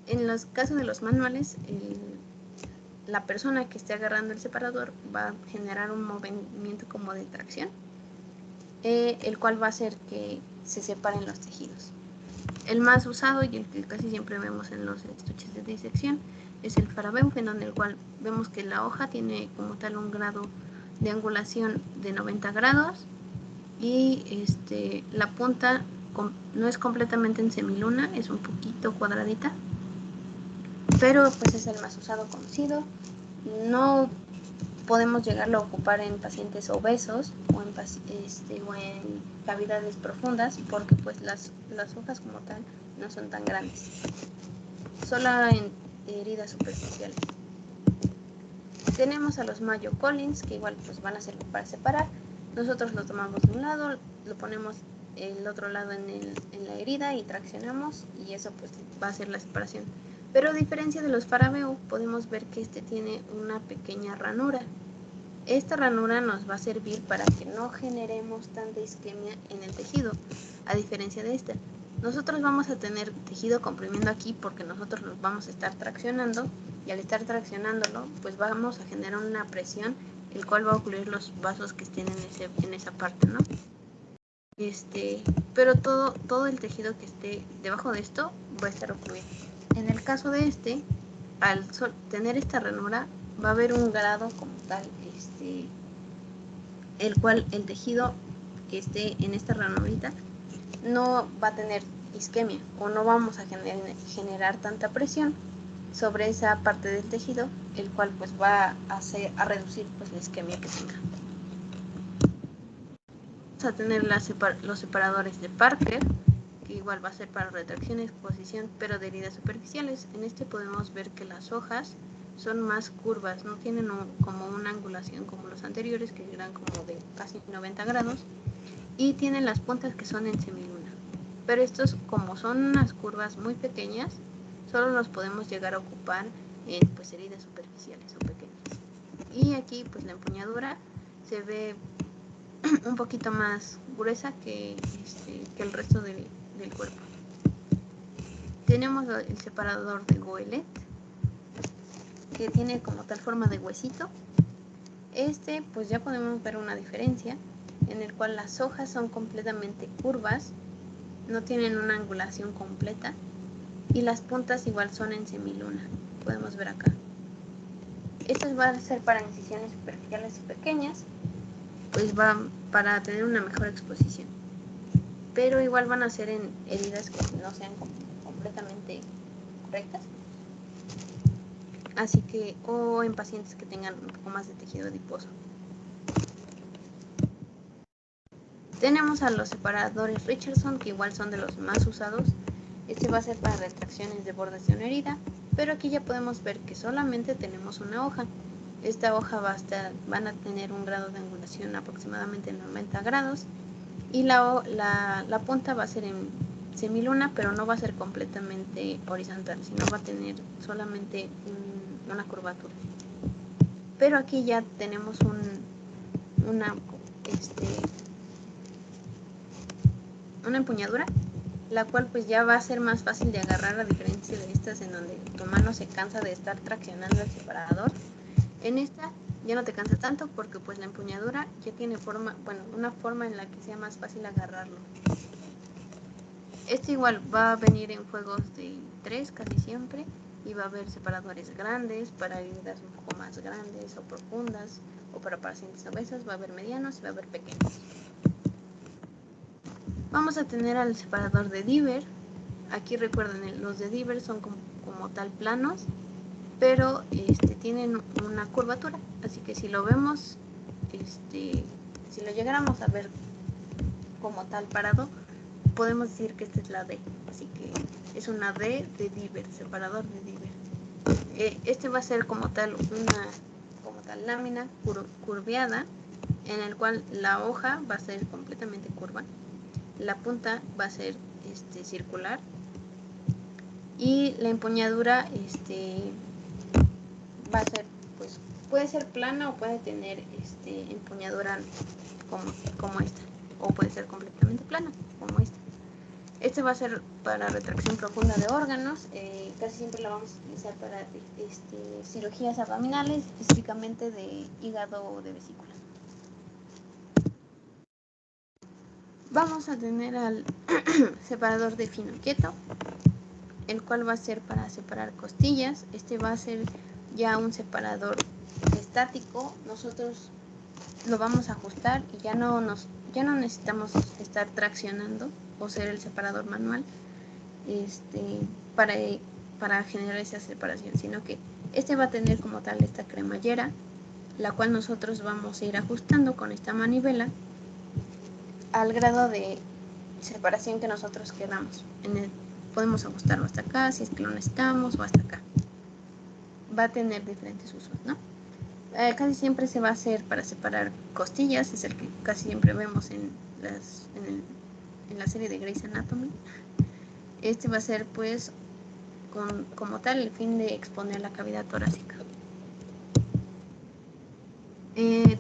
En los casos de los manuales, la persona que esté agarrando el separador va a generar un movimiento como de tracción, el cual va a hacer que se separen los tejidos. El más usado y el que casi siempre vemos en los estuches de disección es el Farabenfen, en el cual vemos que la hoja tiene como tal un grado de angulación de 90 grados y la punta no es completamente en semiluna, es un poquito cuadradita, pero pues es el más usado, conocido. No podemos llegarlo a ocupar en pacientes obesos o en cavidades profundas, porque pues las hojas como tal no son tan grandes. Solo heridas superficiales. Tenemos a los Mayo Collins, que igual pues van a servir para separar. Nosotros lo tomamos de un lado, lo ponemos el otro lado en la herida y traccionamos, y eso pues va a ser la separación. Pero a diferencia de los Farabeu, podemos ver que este tiene una pequeña ranura. Esta ranura nos va a servir para que no generemos tanta isquemia en el tejido, a diferencia de esta. Nosotros vamos a tener tejido comprimiendo aquí porque nosotros los vamos a estar traccionando, y al estar traccionándolo pues vamos a generar una presión, el cual va a ocluir los vasos que estén en esa parte, ¿no? Pero todo el tejido que esté debajo de esto va a estar ocluido. En el caso de al tener esta ranura, va a haber un grado como tal, el cual el tejido que esté en esta ranurita no va a tener isquemia, o no vamos a generar tanta presión sobre esa parte del tejido, el cual pues va a reducir pues la isquemia que tenga. Vamos a tener los separadores de Parker, que igual va a ser para retracción y exposición, pero de heridas superficiales. En este podemos ver que las hojas son más curvas, no tienen como una angulación como los anteriores, que eran como de casi 90 grados, y tienen las puntas que son en semiluna. Pero estos, como son unas curvas muy pequeñas, solo los podemos llegar a ocupar en pues heridas superficiales o pequeñas. Y aquí pues la empuñadura se ve un poquito más gruesa que el resto del cuerpo. Tenemos el separador de Goelet, que tiene como tal forma de huesito. Pues ya podemos ver una diferencia, en el cual las hojas son completamente curvas, no tienen una angulación completa, y las puntas igual son en semiluna, podemos ver acá. Esto va a ser para incisiones superficiales y pequeñas, pues va para tener una mejor exposición. Pero igual van a ser en heridas que no sean completamente rectas, así que, o en pacientes que tengan un poco más de tejido adiposo. Tenemos a los separadores Richardson, que igual son de los más usados. Este va a ser para retracciones de bordes de una herida, pero aquí ya podemos ver que solamente tenemos una hoja. Esta hoja van a tener un grado de angulación aproximadamente 90 grados, y la punta va a ser en semiluna, pero no va a ser completamente horizontal, sino va a tener solamente una curvatura. Pero aquí ya tenemos una empuñadura, la cual pues ya va a ser más fácil de agarrar, a diferencia de estas en donde tu mano se cansa de estar traccionando el separador. En esta ya no te cansa tanto porque pues la empuñadura ya tiene una forma en la que sea más fácil agarrarlo. Este igual va a venir en juegos de 3 casi siempre, y va a haber separadores grandes para heridas un poco más grandes o profundas, o para pacientes obesos, va a haber medianos y va a haber pequeños. Vamos a tener al separador de Diver. Aquí recuerden, los de Diver son como tal planos, pero tienen una curvatura, así que si lo vemos, si lo llegáramos a ver como tal parado, podemos decir que esta es la D, así que es una D de Diver, separador de Diver. Este va a ser como tal lámina curveada, en el cual la hoja va a ser completamente curva, la punta va a ser circular, y la empuñadura va a ser, pues, puede ser plana o puede tener empuñadura como esta, o puede ser completamente plana como esta. Este va a ser para retracción profunda de órganos, casi siempre la vamos a utilizar para cirugías abdominales, específicamente de hígado o de vesícula. Vamos a tener al separador de fino quieto, el cual va a ser para separar costillas. Este va a ser ya un separador estático. Nosotros lo vamos a ajustar y ya no necesitamos estar traccionando o ser el separador manual para generar esa separación, sino que este va a tener como tal esta cremallera, la cual nosotros vamos a ir ajustando con esta manivela al grado de separación que nosotros queramos. Podemos ajustarlo hasta acá si es que lo necesitamos, o hasta acá. va a tener diferentes usos, ¿no? Casi siempre se va a hacer para separar costillas, es el que casi siempre vemos en la serie de Grey's Anatomy. Este va a ser pues como tal el fin de exponer la cavidad torácica.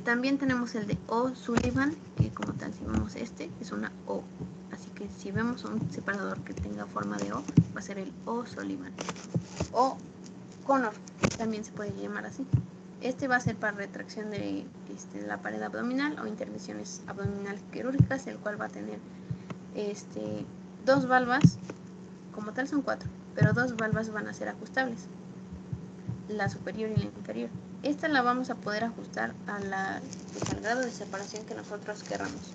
También tenemos el de O'Sullivan, que como tal si vemos este es una O, así que si vemos un separador que tenga forma de O va a ser el O'Sullivan o Connor, también se puede llamar así. Este va a ser para retracción de la pared abdominal o intervenciones abdominales quirúrgicas, el cual va a tener dos valvas, como tal son 4, pero 2 valvas van a ser ajustables, la superior y la inferior. Esta la vamos a poder ajustar al grado de separación que nosotros queramos.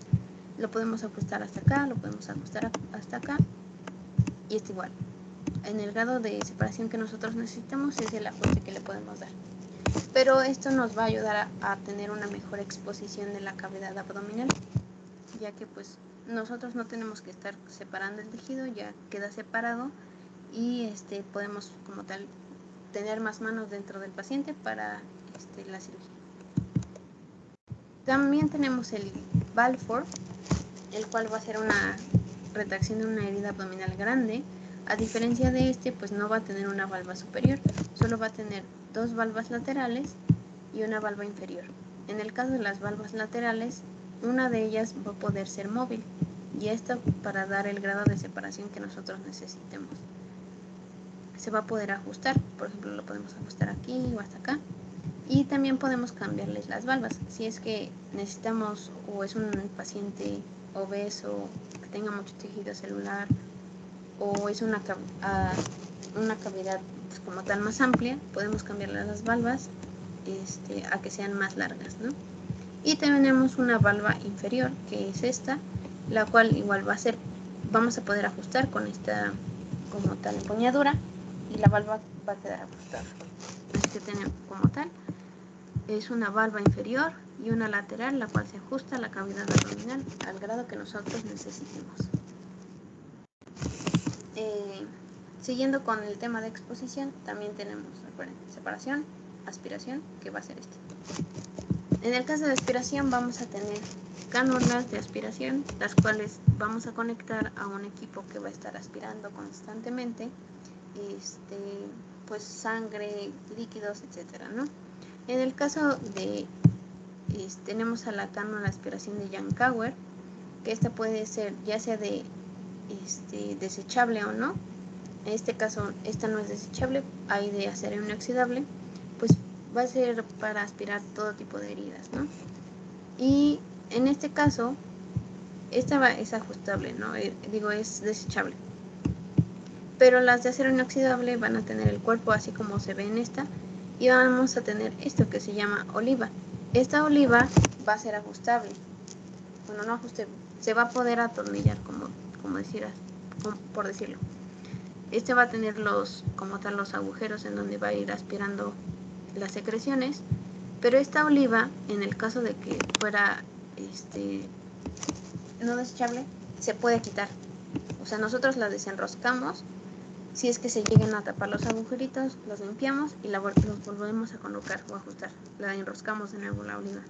Lo podemos ajustar hasta acá, lo podemos ajustar hasta acá, y es igual. En el grado de separación que nosotros necesitamos es el ajuste que le podemos dar. Pero esto nos va a ayudar a tener una mejor exposición de la cavidad abdominal, ya que pues nosotros no tenemos que estar separando el tejido, ya queda separado y podemos como tal tener más manos dentro del paciente para la cirugía. También tenemos el Balfour, el cual va a ser una retracción de una herida abdominal grande. A diferencia de pues no va a tener una valva superior, solo va a tener 2 valvas laterales y una valva inferior. En el caso de las valvas laterales, una de ellas va a poder ser móvil, y esto para dar el grado de separación que nosotros necesitemos. Se va a poder ajustar, por ejemplo lo podemos ajustar aquí o hasta acá, y también podemos cambiarles las valvas si es que necesitamos, o es un paciente obeso que tenga mucho tejido celular, o es una cavidad pues, como tal más amplia, podemos cambiarle las valvas a que sean más largas, ¿no? Y tenemos una valva inferior, que es esta, la cual igual vamos a poder ajustar con esta como tal empuñadura, y la valva va a quedar ajustada. Así que tenemos como tal, es una valva inferior y una lateral, la cual se ajusta a la cavidad abdominal al grado que nosotros necesitemos. Siguiendo con el tema de exposición, también tenemos separación, aspiración, que va a ser este. En el caso de aspiración vamos a tener cánulas de aspiración, las cuales vamos a conectar a un equipo que va a estar aspirando constantemente pues sangre, líquidos, etcétera, ¿no? En el caso de tenemos a la cánula de aspiración de Yankauer, que esta puede ser ya sea de desechable o no. En este caso esta no es desechable, hay de acero inoxidable, pues va a ser para aspirar todo tipo de heridas, ¿no? Y en este caso esta es ajustable, ¿no? Es desechable, pero las de acero inoxidable van a tener el cuerpo así como se ve en esta, y vamos a tener esto que se llama oliva. Esta oliva va a ser ajustable, bueno, no ajustable, se va a poder atornillar, por decirlo. Este va a tener como tal los agujeros en donde va a ir aspirando las secreciones, pero esta oliva, en el caso de que fuera no desechable, se puede quitar. O sea, nosotros la desenroscamos, si es que se llegan a tapar los agujeritos, los limpiamos y los volvemos a colocar o ajustar. La enroscamos de nuevo la oliva.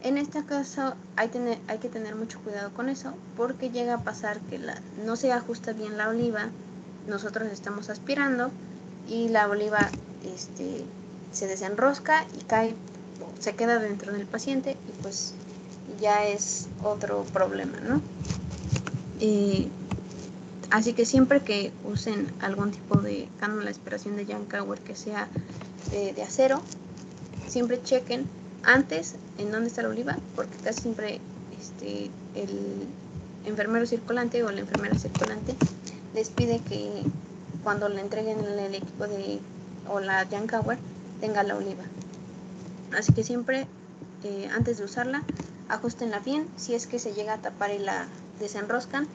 En este caso hay que tener mucho cuidado con eso, porque llega a pasar que no se ajusta bien la oliva, nosotros estamos aspirando y la oliva se desenrosca y cae, se queda dentro del paciente, y pues ya es otro problema, ¿no? Así que siempre que usen algún tipo de cánula de aspiración de Yankauer que sea de acero, siempre chequen antes en dónde está la oliva, porque casi siempre el enfermero circulante o la enfermera circulante les pide que cuando le entreguen el equipo o la Yankauer tenga la oliva. Así que siempre antes de usarla, ajustenla bien. Si es que se llega a tapar y la desenroscan,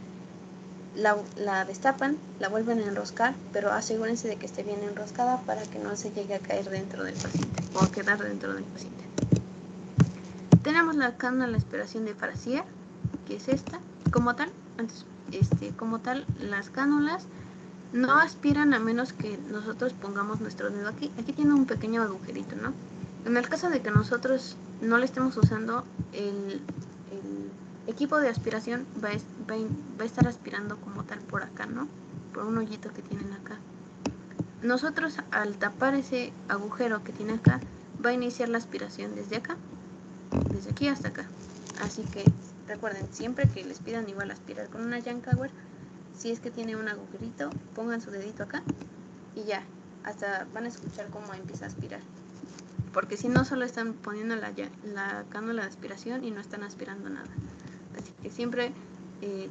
la destapan, la vuelven a enroscar, pero asegúrense de que esté bien enroscada para que no se llegue a caer dentro del paciente o a quedar dentro del paciente. Tenemos la cánula de aspiración de Frazier, que es esta. Como tal, las cánulas no aspiran a menos que nosotros pongamos nuestro dedo aquí. Aquí tiene un pequeño agujerito, ¿no? En el caso de que nosotros no le estemos usando, el equipo de aspiración va a estar aspirando como tal por acá, ¿no? Por un hoyito que tienen acá. Nosotros, al tapar ese agujero que tiene acá, va a iniciar la aspiración desde acá, desde aquí hasta acá. Así que recuerden, siempre que les pidan igual aspirar con una Yankauer, si es que tiene un agujerito, pongan su dedito acá y ya, hasta van a escuchar cómo empieza a aspirar. Porque si no, solo están poniendo la cánula de aspiración y no están aspirando nada. Así que siempre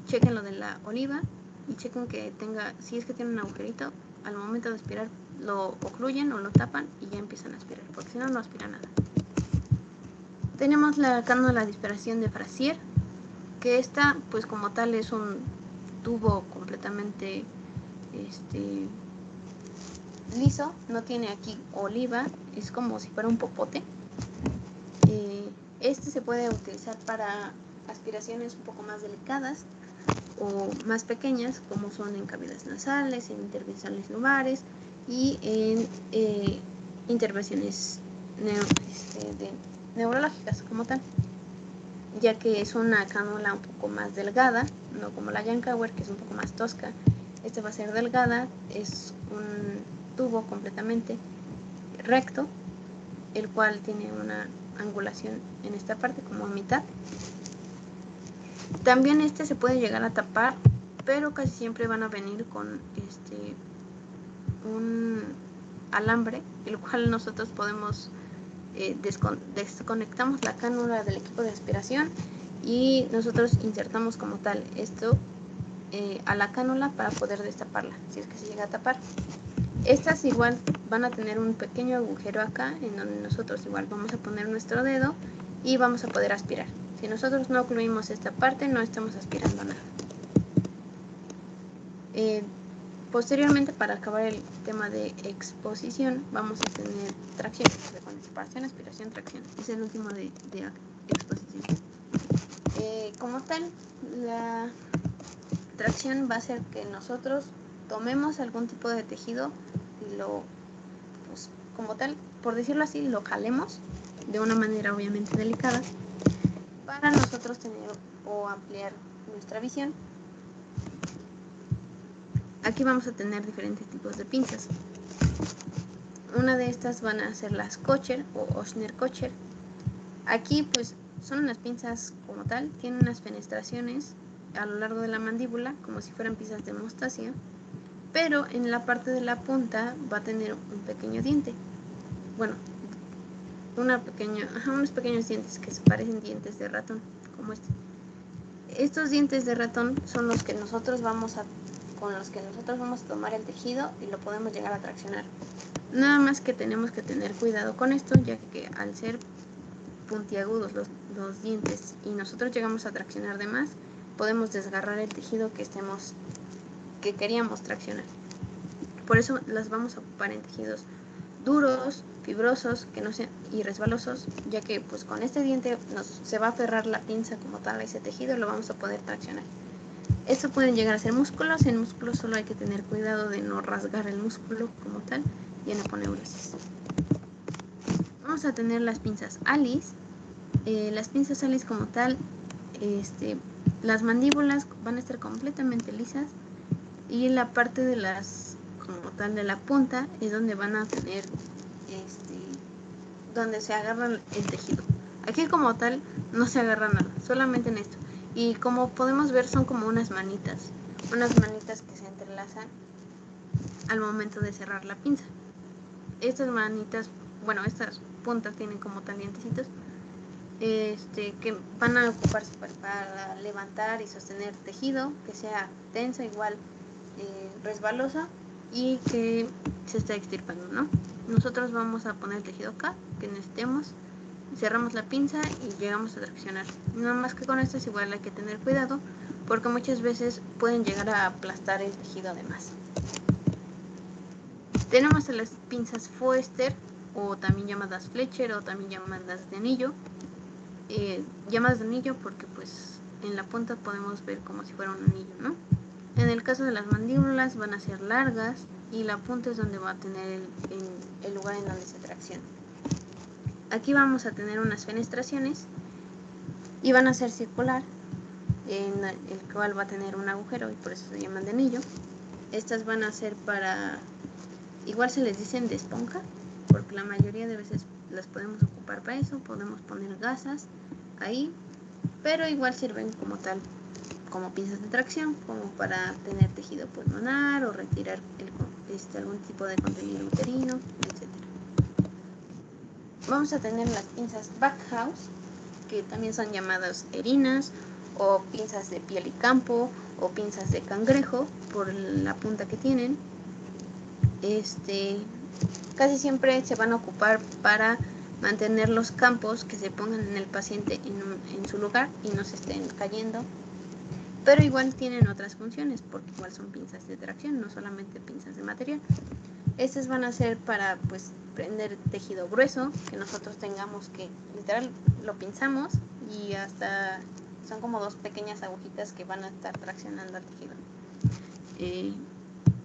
chequen lo de la oliva y chequen que tenga, si es que tiene un agujerito, al momento de aspirar lo ocluyen o lo tapan y ya empiezan a aspirar, porque si no, no aspira nada. Tenemos la cánula de aspiración de Frazier, que esta pues como tal es un tubo completamente liso, no tiene aquí oliva, es como si fuera un popote. Este se puede utilizar para aspiraciones un poco más delicadas o más pequeñas, como son en cavidades nasales, en intervenciones lumbares y en intervenciones neurológicas como tal, ya que es una cánula un poco más delgada, no como la Yankauer, que es un poco más tosca. Esta va a ser delgada, es un tubo completamente recto, el cual tiene una angulación en esta parte como a mitad. También este se puede llegar a tapar, pero casi siempre van a venir con un alambre, el cual nosotros podemos desconectamos la cánula del equipo de aspiración y nosotros insertamos como tal esto a la cánula para poder destaparla, si es que se llega a tapar. Estas igual van a tener un pequeño agujero acá en donde nosotros igual vamos a poner nuestro dedo y vamos a poder aspirar. Si nosotros no ocluimos esta parte, no estamos aspirando nada. Posteriormente, para acabar el tema de exposición, vamos a tener tracción, con separación, aspiración, tracción. Es el último de exposición. Como tal, la tracción va a ser que nosotros tomemos algún tipo de tejido y lo, pues, como tal, por decirlo así, lo jalemos de una manera obviamente delicada para nosotros tener o ampliar nuestra visión. Aquí vamos a tener diferentes tipos de pinzas. Una de estas van a ser las Kocher o Ochsner-Kocher. Aquí pues son unas pinzas como tal, tienen unas fenestraciones a lo largo de la mandíbula como si fueran pinzas de mostacia, pero en la parte de la punta va a tener un pequeño diente. Bueno, unos pequeños dientes que se parecen dientes de ratón, como este. Estos dientes de ratón son los que nosotros con los que nosotros vamos a tomar el tejido y lo podemos llegar a traccionar. Nada más que tenemos que tener cuidado con esto, ya que al ser puntiagudos los dientes y nosotros llegamos a traccionar de más, podemos desgarrar el tejido que queríamos traccionar. Por eso las vamos a ocupar en tejidos duros, fibrosos, que no sean y resbalosos, ya que pues con este diente se va a aferrar la pinza como tal a ese tejido y lo vamos a poder traccionar. Esto pueden llegar a ser músculos, en músculos solo hay que tener cuidado de no rasgar el músculo como tal y en aponeurosis. Vamos a tener las pinzas Alice. Las pinzas Alice como tal, las mandíbulas van a estar completamente lisas y en la parte de como tal de la punta es donde van a tener donde se agarra el tejido. Aquí como tal no se agarra nada, solamente en esto. Y como podemos ver son como unas manitas que se entrelazan al momento de cerrar la pinza. Estas manitas, bueno, estas puntas tienen como tal dientecitos que van a ocuparse para levantar y sostener tejido que sea tenso, igual resbalosa y que se está extirpando, ¿no? Nosotros vamos a poner el tejido acá que necesitemos, cerramos la pinza y llegamos a traccionar. Nada más que con esto es igual, hay que tener cuidado porque muchas veces pueden llegar a aplastar el tejido además. Tenemos las pinzas Foerster o también llamadas Fletcher o también llamadas de anillo. Llamadas de anillo porque pues en la punta podemos ver como si fuera un anillo, ¿no? En el caso de las mandíbulas van a ser largas y la punta es donde va a tener el lugar en donde se tracciona. Aquí vamos a tener unas fenestraciones y van a ser circular, en el cual va a tener un agujero y por eso se llaman de anillo. Estas van a ser para, igual se les dicen de esponja, porque la mayoría de veces las podemos ocupar para eso, podemos poner gasas ahí, pero igual sirven como tal, como pinzas de tracción, como para tener tejido pulmonar o retirar algún tipo de contenido uterino, etc. Vamos a tener las pinzas Backhouse, que también son llamadas erinas, o pinzas de piel y campo, o pinzas de cangrejo, por la punta que tienen. Casi siempre se van a ocupar para mantener los campos que se pongan en el paciente en su lugar y no se estén cayendo, pero igual tienen otras funciones, porque igual son pinzas de tracción, no solamente pinzas de material. Estas van a ser para prender tejido grueso, que nosotros tengamos que, literal, lo pinzamos y hasta son como dos pequeñas agujitas que van a estar traccionando al tejido.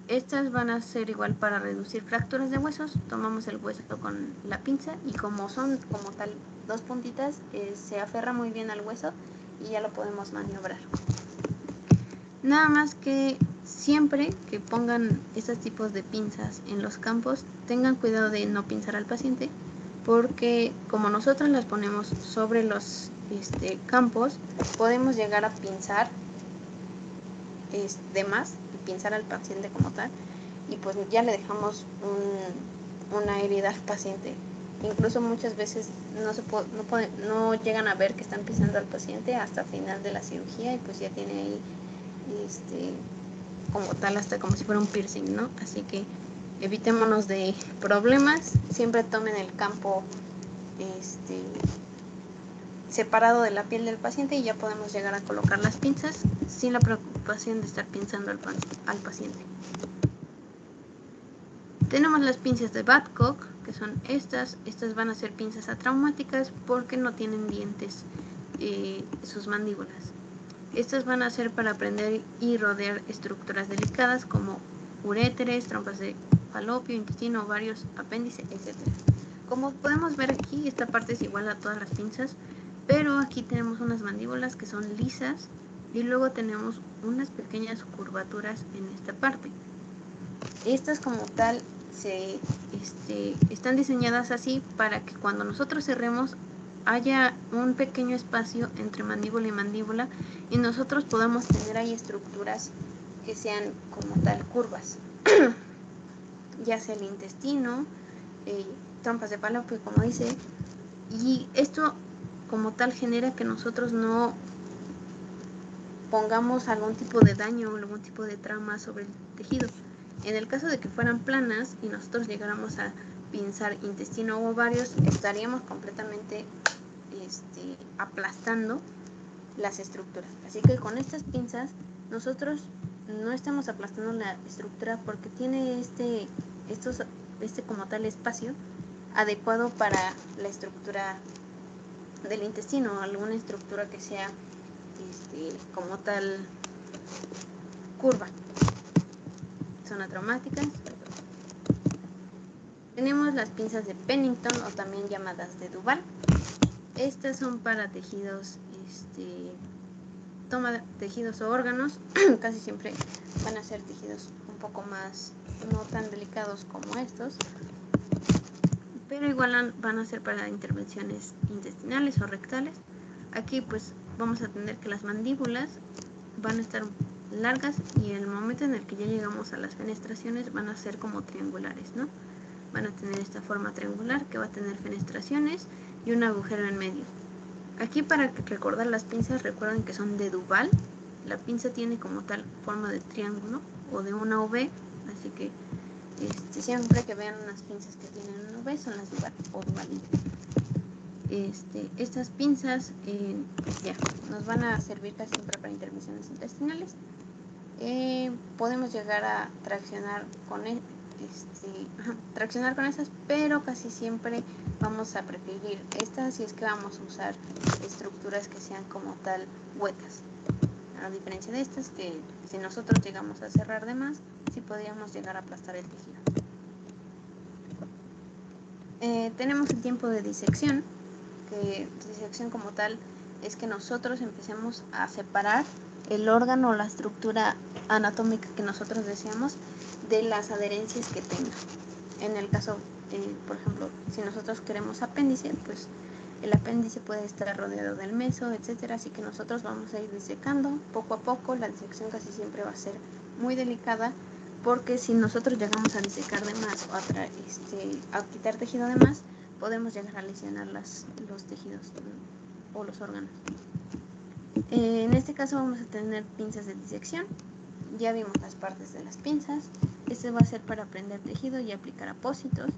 Estas van a ser igual para reducir fracturas de huesos. Tomamos el hueso con la pinza y como son como tal dos puntitas, se aferra muy bien al hueso y ya lo podemos maniobrar. Nada más que siempre que pongan estos tipos de pinzas en los campos, tengan cuidado de no pinzar al paciente, porque como nosotros las ponemos sobre los campos, podemos llegar a pinzar de más y pinzar al paciente como tal, y pues ya le dejamos una herida al paciente. Incluso muchas veces no llegan a ver que están pisando al paciente hasta el final de la cirugía y pues ya tiene ahí como tal, hasta como si fuera un piercing, ¿no? Así que evitémonos de problemas, siempre tomen el campo separado de la piel del paciente y ya podemos llegar a colocar las pinzas sin la preocupación de estar pinzando al paciente. Tenemos las pinzas de Babcock, que son estas van a ser pinzas atraumáticas porque no tienen dientes sus mandíbulas. Estas van a ser para prender y rodear estructuras delicadas como uréteres, trompas de falopio, intestino, ovarios, apéndice, etc. Como podemos ver aquí, esta parte es igual a todas las pinzas, pero aquí tenemos unas mandíbulas que son lisas y luego tenemos unas pequeñas curvaturas en esta parte. Estas como tal están diseñadas así para que cuando nosotros cerremos haya un pequeño espacio entre mandíbula y mandíbula y nosotros podamos tener ahí estructuras que sean como tal curvas, ya sea el intestino, trompas de falopio, como dice, y esto como tal genera que nosotros no pongamos algún tipo de daño o algún tipo de trauma sobre el tejido. En el caso de que fueran planas y nosotros llegáramos a pinzar intestino o ovarios, estaríamos completamente aplastando las estructuras. Así que con estas pinzas nosotros no estamos aplastando la estructura porque tiene este como tal espacio adecuado para la estructura del intestino, alguna estructura que sea como tal curva. Son atraumáticas. Tenemos las pinzas de Pennington o también llamadas de Duval. Estas son para tejidos, tejidos o órganos. Casi siempre van a ser tejidos un poco más no tan delicados como estos, pero igual van a ser para intervenciones intestinales o rectales. Aquí pues vamos a tener que las mandíbulas van a estar largas y en el momento en el que ya llegamos a las fenestraciones van a ser como triangulares, ¿no? Van a tener esta forma triangular que va a tener fenestraciones y un agujero en medio. Aquí para recordar las pinzas, recuerden que son de Duval. La pinza tiene como tal forma de triángulo o de una V, así que siempre que vean unas pinzas que tienen una V son las Duval o Duvalin. Estas pinzas ya nos van a servir casi siempre para intervenciones intestinales. Podemos llegar a traccionar con esas, pero casi siempre vamos a preferir estas si es que vamos a usar estructuras que sean como tal huecas. a diferencia de estas, que si nosotros llegamos a cerrar de más, sí podríamos llegar a aplastar el tejido. Tenemos el tiempo de disección, que disección como tal es que nosotros empecemos a separar el órgano o la estructura anatómica que nosotros deseamos de las adherencias que tenga. En el caso, por ejemplo, si nosotros queremos apéndice, pues el apéndice puede estar rodeado del meso, etcétera, así que nosotros vamos a ir disecando poco a poco. La disección casi siempre va a ser muy delicada, porque si nosotros llegamos a disecar de más o a quitar tejido de más, podemos llegar a lesionar los tejidos o los órganos. En este caso vamos a tener pinzas de disección. Ya vimos las partes de las pinzas. Este va a ser para prender tejido y aplicar apósitos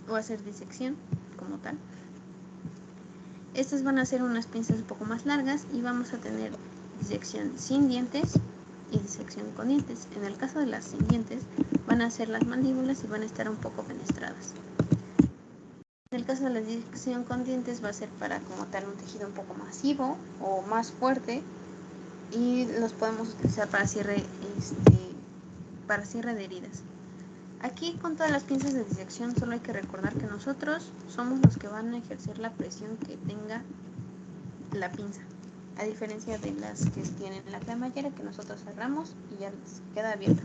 o hacer disección como tal. Estas van a ser unas pinzas un poco más largas y vamos a tener disección sin dientes y disección con dientes. En el caso de las sin dientes van a ser las mandíbulas y van a estar un poco fenestradas. En el caso de la disección con dientes va a ser para como tal un tejido un poco masivo o más fuerte, y los podemos utilizar para cierre de heridas. Aquí con todas las pinzas de disección solo hay que recordar que nosotros somos los que van a ejercer la presión que tenga la pinza, a diferencia de las que tienen la cremallera, que nosotros cerramos y ya queda abierta.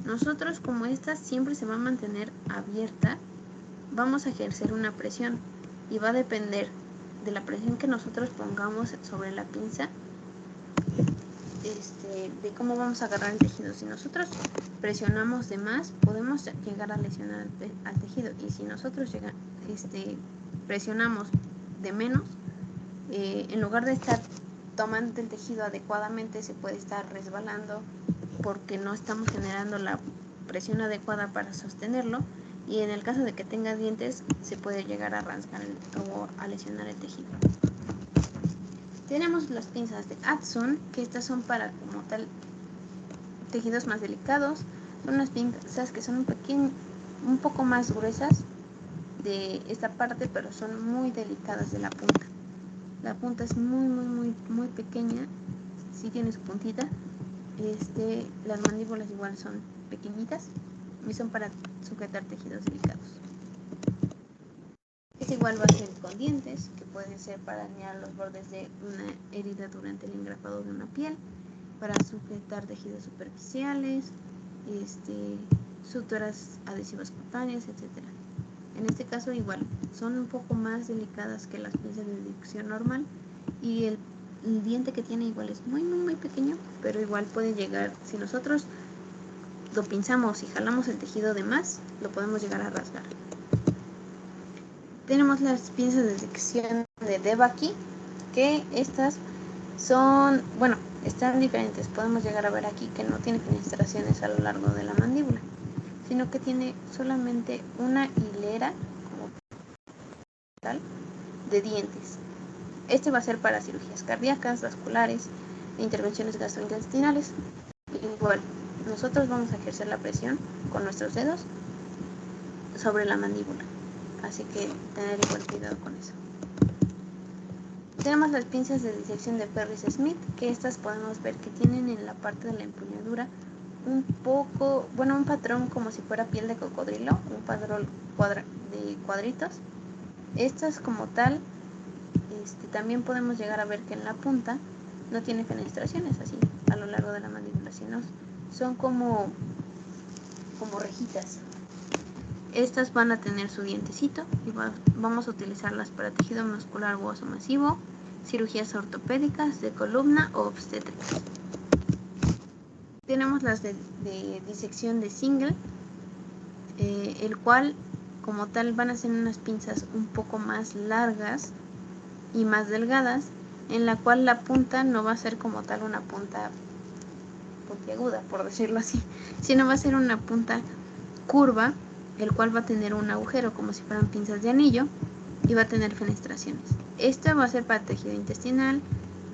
Nosotros, como esta siempre se va a mantener abierta, vamos a ejercer una presión y va a depender de la presión que nosotros pongamos sobre la pinza, de cómo vamos a agarrar el tejido. Si nosotros presionamos de más, podemos llegar a lesionar al tejido, y si nosotros presionamos de menos, en lugar de estar tomando el tejido adecuadamente, se puede estar resbalando porque no estamos generando la presión adecuada para sostenerlo, y en el caso de que tenga dientes se puede llegar a rasgar o a lesionar el tejido. Tenemos las pinzas de Addson, que estas son para como tal tejidos más delicados. Son unas pinzas que son un poco más gruesas de esta parte, pero son muy delicadas de la punta. La punta es muy pequeña, sí tiene su puntita. Las mandíbulas igual son pequeñitas y son para sujetar tejidos delicados. Igual va a ser con dientes, que puede ser para alinear los bordes de una herida durante el engrapado de una piel, para sujetar tejidos superficiales, suturas adhesivas cutáneas, etc. En este caso igual son un poco más delicadas que las pinzas de disección normal, y el diente que tiene igual es muy pequeño, pero igual puede llegar, si nosotros lo pinzamos y jalamos el tejido de más, lo podemos llegar a rasgar. Tenemos las pinzas de disección de Devaki, que estas son, están diferentes. Podemos llegar a ver aquí que no tiene fenestraciones a lo largo de la mandíbula, sino que tiene solamente una hilera como tal de dientes. Este va a ser para cirugías cardíacas, vasculares e intervenciones gastrointestinales. Igual, nosotros vamos a ejercer la presión con nuestros dedos sobre la mandíbula, así que tener igual cuidado con eso. Tenemos las pinzas de disección de Ferris Smith, que estas podemos ver que tienen en la parte de la empuñadura un patrón como si fuera piel de cocodrilo, un patrón de cuadritos. Estas como tal, también podemos llegar a ver que en la punta no tiene fenestraciones así a lo largo de la mandíbula, sino son como rejitas. Estas van a tener su dientecito y vamos a utilizarlas para tejido muscular u oso masivo, cirugías ortopédicas, de columna o obstétricas. Tenemos las de disección de Single, el cual como tal van a ser unas pinzas un poco más largas y más delgadas, en la cual la punta no va a ser como tal una punta puntiaguda, por decirlo así, sino va a ser una punta curva, el cual va a tener un agujero como si fueran pinzas de anillo y va a tener fenestraciones. Esta va a ser para tejido intestinal,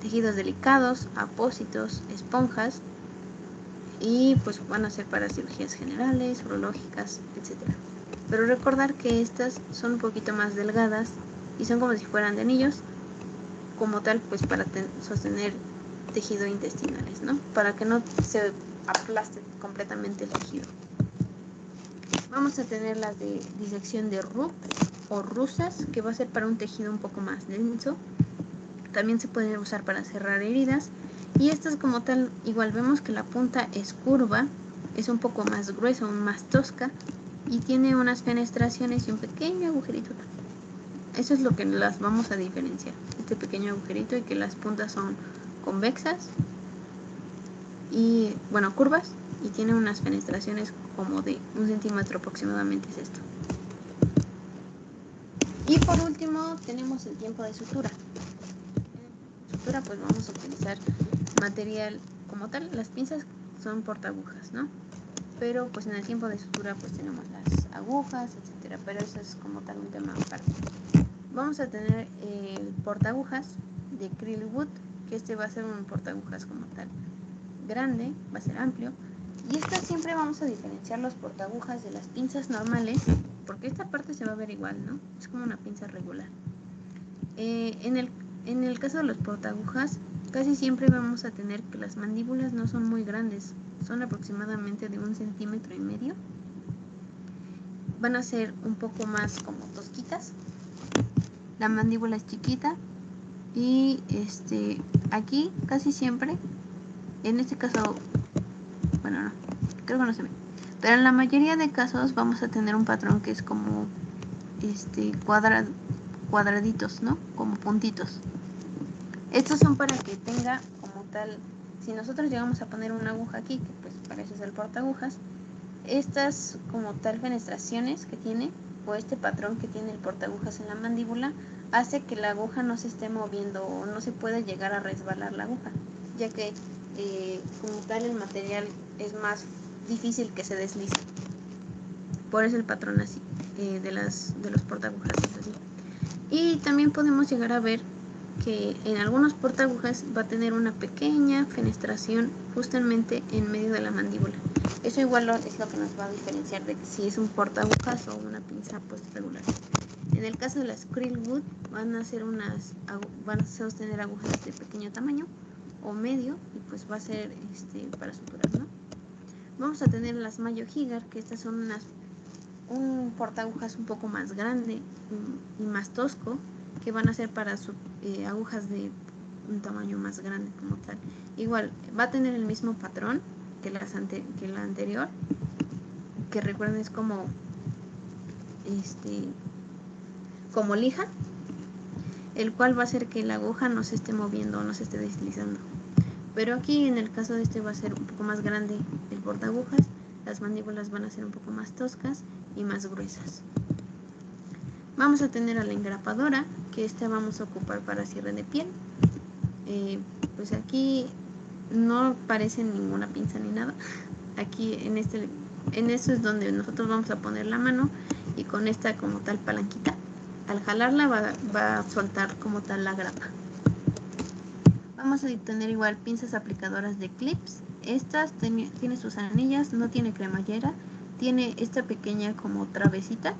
tejidos delicados, apósitos, esponjas, y pues van a ser para cirugías generales, urológicas, etc. Pero recordar que estas son un poquito más delgadas y son como si fueran de anillos, como tal pues para sostener tejido intestinales, ¿no? Para que no se aplaste completamente el tejido. Vamos a tener las de disección de Rupp o rusas, que va a ser para un tejido un poco más denso. También se pueden usar para cerrar heridas. Y estas como tal, igual vemos que la punta es curva, es un poco más gruesa, más tosca, y tiene unas fenestraciones y un pequeño agujerito. Eso es lo que las vamos a diferenciar, este pequeño agujerito, y que las puntas son convexas y, bueno, curvas, y tiene unas fenestraciones como de 1 centímetro aproximadamente, es esto. Y por último tenemos el tiempo de sutura. En sutura pues vamos a utilizar material como tal, las pinzas son portaagujas, ¿no? Pero pues en el tiempo de sutura pues tenemos las agujas, etcétera, pero eso es como tal un tema aparte. Vamos a tener el portaagujas de Krillwood, que este va a ser un portaagujas como tal grande, va a ser amplio, y esta siempre vamos a diferenciar los portaagujas de las pinzas normales, porque esta parte se va a ver igual, ¿no? Es como una pinza regular. En el caso de los portaagujas, casi siempre vamos a tener que las mandíbulas no son muy grandes, son aproximadamente de 1,5 centímetros. Van a ser un poco más como tosquitas. La mandíbula es chiquita y aquí casi siempre, en este caso, bueno, no, creo que no se ve, pero en la mayoría de casos vamos a tener un patrón que es como cuadraditos, ¿no? Como puntitos. Estos son para que tenga como tal, si nosotros llegamos a poner una aguja aquí, que pues para eso es el portaagujas, estas como tal fenestraciones que tiene, o este patrón que tiene el portaagujas en la mandíbula, hace que la aguja no se esté moviendo o no se pueda llegar a resbalar la aguja, ya que como tal el material es más difícil que se deslice. Por eso el patrón así de los portaagujas es así. Y también podemos llegar a ver que en algunos portaagujas va a tener una pequeña fenestración justamente en medio de la mandíbula. Eso igual es lo que nos va a diferenciar de si es un portaagujas o una pinza pues regular. En el caso de las Krillwood van a sostener agujas de pequeño tamaño o medio, y pues va a ser para suturar, ¿no? Vamos a tener las Mayo Higar, que estas son un portaagujas un poco más grande y más tosco, que van a ser para agujas de un tamaño más grande como tal. Igual va a tener el mismo patrón que la anterior, que recuerden es como como lija, el cual va a hacer que la aguja no se esté moviendo o no se esté deslizando. Pero aquí en el caso de va a ser un poco más grande el portaagujas, las mandíbulas van a ser un poco más toscas y más gruesas. Vamos a tener a la engrapadora, que vamos a ocupar para cierre de piel. Pues aquí no parece ninguna pinza ni nada. Aquí en eso es donde nosotros vamos a poner la mano, y con esta como tal palanquita, al jalarla va a soltar como tal la grapa. Vamos a tener igual pinzas aplicadoras de clips. Estas tiene sus anillas, no tiene cremallera, tiene esta pequeña como travesita,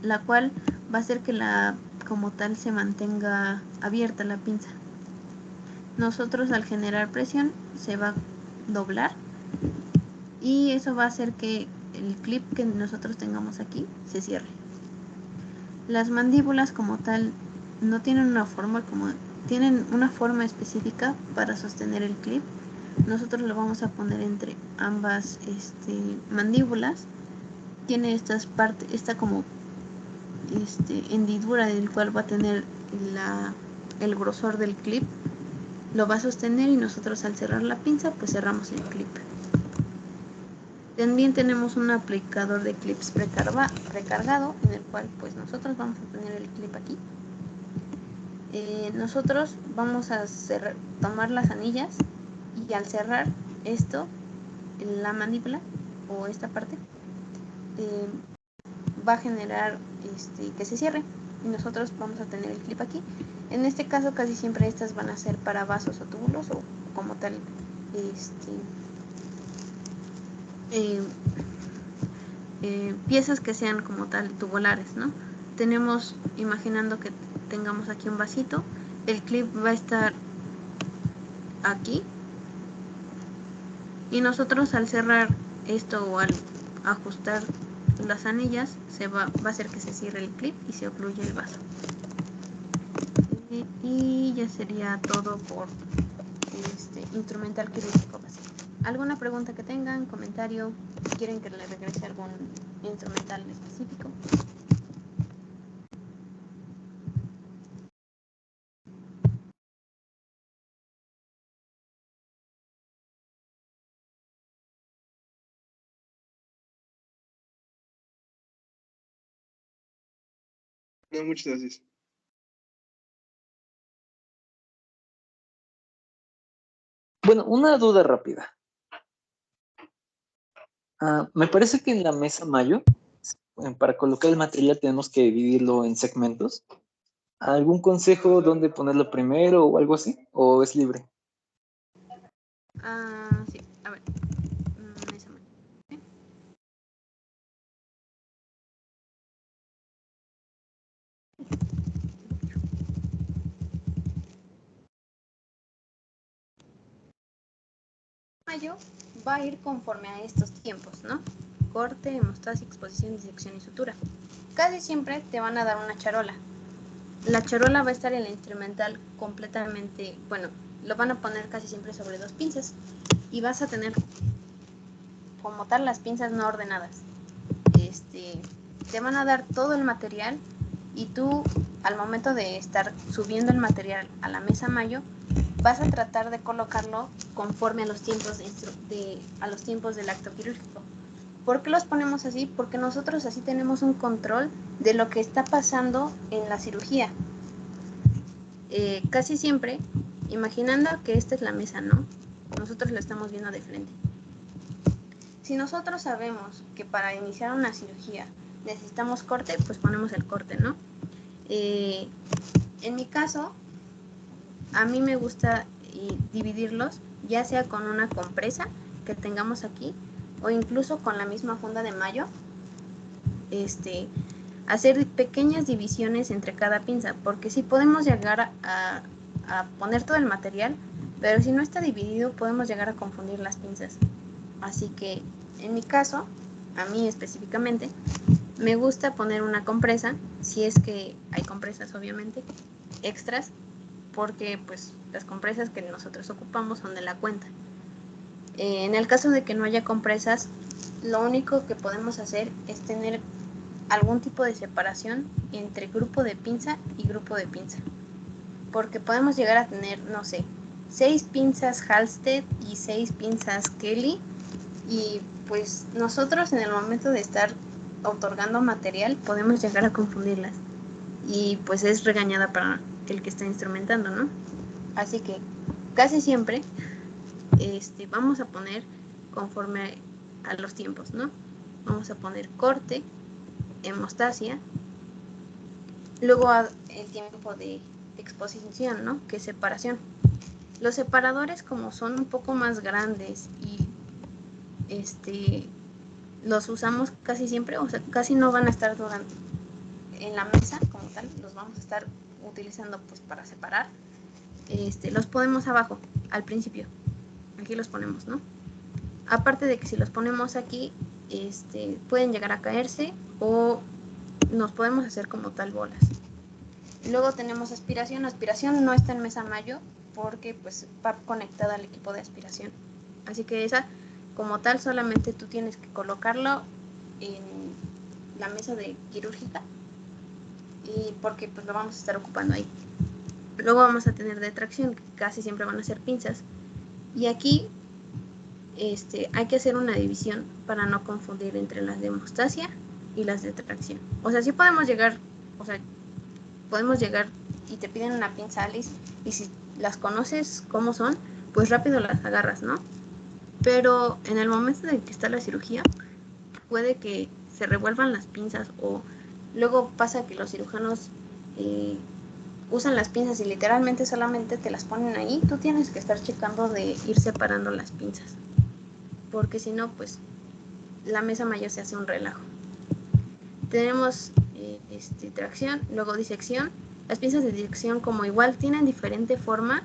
la cual va a hacer que como tal se mantenga abierta la pinza. Nosotros al generar presión se va a doblar, y eso va a hacer que el clip que nosotros tengamos aquí se cierre. Las mandíbulas como tal no tienen tienen una forma específica para sostener el clip. Nosotros lo vamos a poner entre ambas mandíbulas. Tiene esta como hendidura, del cual va a tener el grosor del clip, lo va a sostener, y nosotros al cerrar la pinza pues cerramos el clip. También tenemos un aplicador de clips precargado, en el cual pues nosotros vamos a tener el clip aquí. Nosotros vamos a tomar las anillas, y al cerrar esto, la mandíbula o esta parte va a generar que se cierre, y nosotros vamos a tener el clip aquí. En este caso casi siempre estas van a ser para vasos o túbulos, o como tal piezas que sean como tal tubulares, ¿no? Tenemos, imaginando que tengamos aquí un vasito, el clip va a estar aquí. Y nosotros al cerrar esto o al ajustar las anillas va a hacer que se cierre el clip y se ocluye el vaso. Y ya sería todo por instrumental quirúrgico básico. ¿Alguna pregunta que tengan, comentario? ¿Quieren que le regrese algún instrumental específico? No, muchas gracias. Bueno, una duda rápida. Me parece que en la mesa Mayo, para colocar el material tenemos que dividirlo en segmentos. ¿Algún consejo dónde ponerlo primero o algo así? ¿O es libre? Sí, a ver. Mesa Mayo. ¿Sí? Mayo va a ir conforme a estos tiempos, ¿no? Corte, hemostasia, exposición, disección y sutura. Casi siempre te van a dar una charola. La charola va a estar en el instrumental completamente, bueno, lo van a poner casi siempre sobre 2 pinzas y vas a tener como tal las pinzas no ordenadas. Te van a dar todo el material y tú al momento de estar subiendo el material a la mesa Mayo vas a tratar de colocarlo conforme a los tiempos del acto quirúrgico. ¿Por qué los ponemos así? Porque nosotros así tenemos un control de lo que está pasando en la cirugía. Casi siempre, imaginando que esta es la mesa, ¿no? Nosotros la estamos viendo de frente. Si nosotros sabemos que para iniciar una cirugía necesitamos corte, pues ponemos el corte, ¿no? En mi caso, a mí me gusta dividirlos, ya sea con una compresa que tengamos aquí, o incluso con la misma funda de Mayo, hacer pequeñas divisiones entre cada pinza, porque sí podemos llegar a poner todo el material, pero si no está dividido podemos llegar a confundir las pinzas. Así que en mi caso, a mí específicamente, me gusta poner una compresa, si es que hay compresas obviamente, extras, porque pues las compresas que nosotros ocupamos son de la cuenta. En el caso de que no haya compresas, lo único que podemos hacer es tener algún tipo de separación entre grupo de pinza y grupo de pinza, porque podemos llegar a tener, no sé, 6 pinzas Halsted y 6 pinzas Kelly, y pues nosotros en el momento de estar otorgando material podemos llegar a confundirlas y pues es regañada para el que está instrumentando, ¿no? Así que casi siempre vamos a poner conforme a los tiempos, ¿no? Vamos a poner corte, hemostasia, luego el tiempo de exposición, ¿no? Que es separación. Los separadores, como son un poco más grandes y los usamos casi siempre, o sea, casi no van a estar durante en la mesa como tal, los vamos a estar utilizando pues para separar. Los ponemos abajo al principio, aquí los ponemos, ¿no? Aparte de que si los ponemos aquí, pueden llegar a caerse o nos podemos hacer como tal bolas. Luego tenemos aspiración. Aspiración no está en mesa Mayo porque pues va conectada al equipo de aspiración. Así que esa como tal solamente tú tienes que colocarlo en la mesa de quirúrgica y porque pues lo vamos a estar ocupando ahí. Luego vamos a tener de tracción, que casi siempre van a ser pinzas. Y aquí hay que hacer una división para no confundir entre las de hemostasia y las de tracción. O sea, sí podemos llegar y te piden una pinza Alice y si las conoces cómo son, pues rápido las agarras, ¿no? Pero en el momento en que está la cirugía, puede que se revuelvan las pinzas o luego pasa que los cirujanos usan las pinzas y literalmente solamente te las ponen ahí. Tú tienes que estar checando de ir separando las pinzas, porque si no, pues la mesa Mayo se hace un relajo. Tenemos tracción, luego disección. Las pinzas de disección, como igual tienen diferente forma,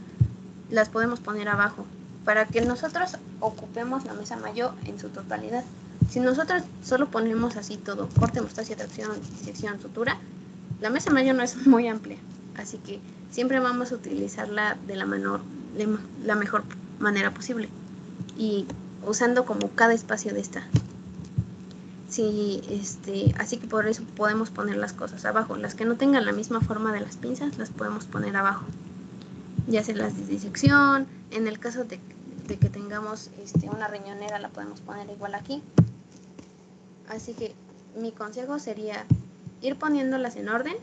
las podemos poner abajo para que nosotros ocupemos la mesa mayo en su totalidad. Si nosotros solo ponemos así todo, corte, hemostasia, tracción, disección, sutura, la mesa mayo no es muy amplia, así que siempre vamos a utilizarla de la mejor manera posible y usando como cada espacio de esta. Sí, así que por eso podemos poner las cosas abajo. Las que no tengan la misma forma de las pinzas las podemos poner abajo. Ya sea las de disección, en el caso de que tengamos una riñonera la podemos poner igual aquí. Así que mi consejo sería ir poniéndolas en orden,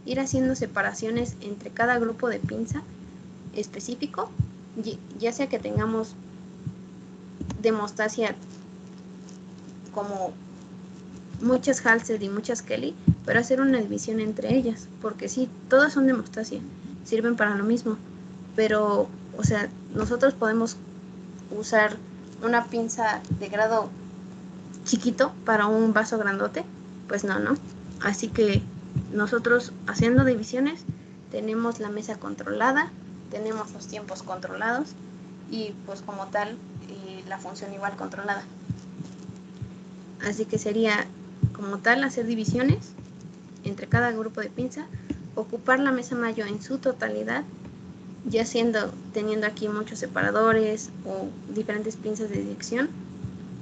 ir haciendo separaciones entre cada grupo de pinza específico, ya sea que tengamos de hemostasia como muchas Halsted y muchas Kelly, pero hacer una división entre ellas, porque sí, todas son de hemostasia, sirven para lo mismo, pero, o sea, nosotros podemos usar una pinza de grado chiquito para un vaso grandote, pues no. Así que nosotros haciendo divisiones tenemos la mesa controlada, tenemos los tiempos controlados y pues como tal la función igual controlada. Así que sería como tal hacer divisiones entre cada grupo de pinza, ocupar la mesa mayo en su totalidad, ya teniendo aquí muchos separadores o diferentes pinzas de dirección,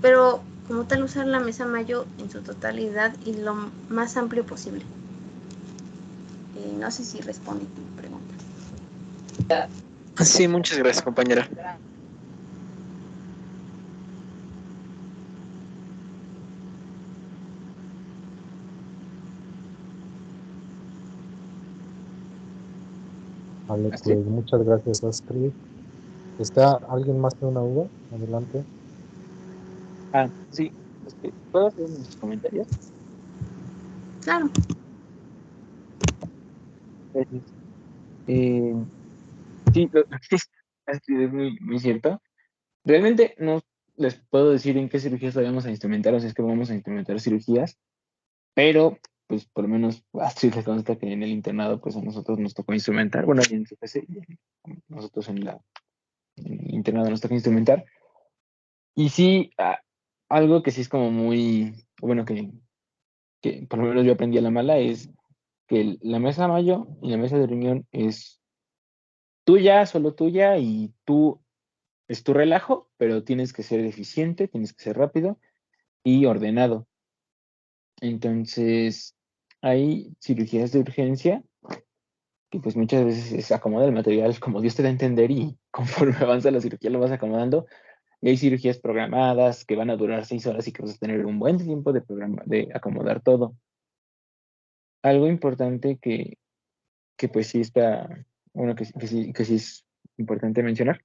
pero como tal usar la mesa mayo en su totalidad y lo más amplio posible. No sé si respondí tu pregunta. Sí, muchas gracias, compañera. Vale, pues muchas gracias, Astrid. ¿Está alguien más con una duda? Adelante. Sí. ¿Puedo hacer unos comentarios? Claro. Gracias. Sí, Astrid, es muy cierto. Realmente no les puedo decir en qué cirugías lo vamos a instrumentar, o sea, es que vamos a instrumentar cirugías, pero pues por lo menos a Astrid le consta que en el internado pues a nosotros nos tocó instrumentar, bueno, en su PC, nosotros en el internado nos tocó instrumentar, y sí, algo que sí es como muy, bueno, que por lo menos yo aprendí a la mala es que la mesa mayo y la mesa de riñón es tuya, solo tuya, y tú es tu relajo, pero tienes que ser eficiente, tienes que ser rápido y ordenado. Entonces, hay cirugías de urgencia que pues muchas veces se acomoda el material como Dios te da a entender y conforme avanza la cirugía lo vas acomodando. Y hay cirugías programadas que van a durar 6 horas y que vas a tener un buen tiempo de acomodar todo. Algo importante que pues sí está, bueno, que sí es importante mencionar,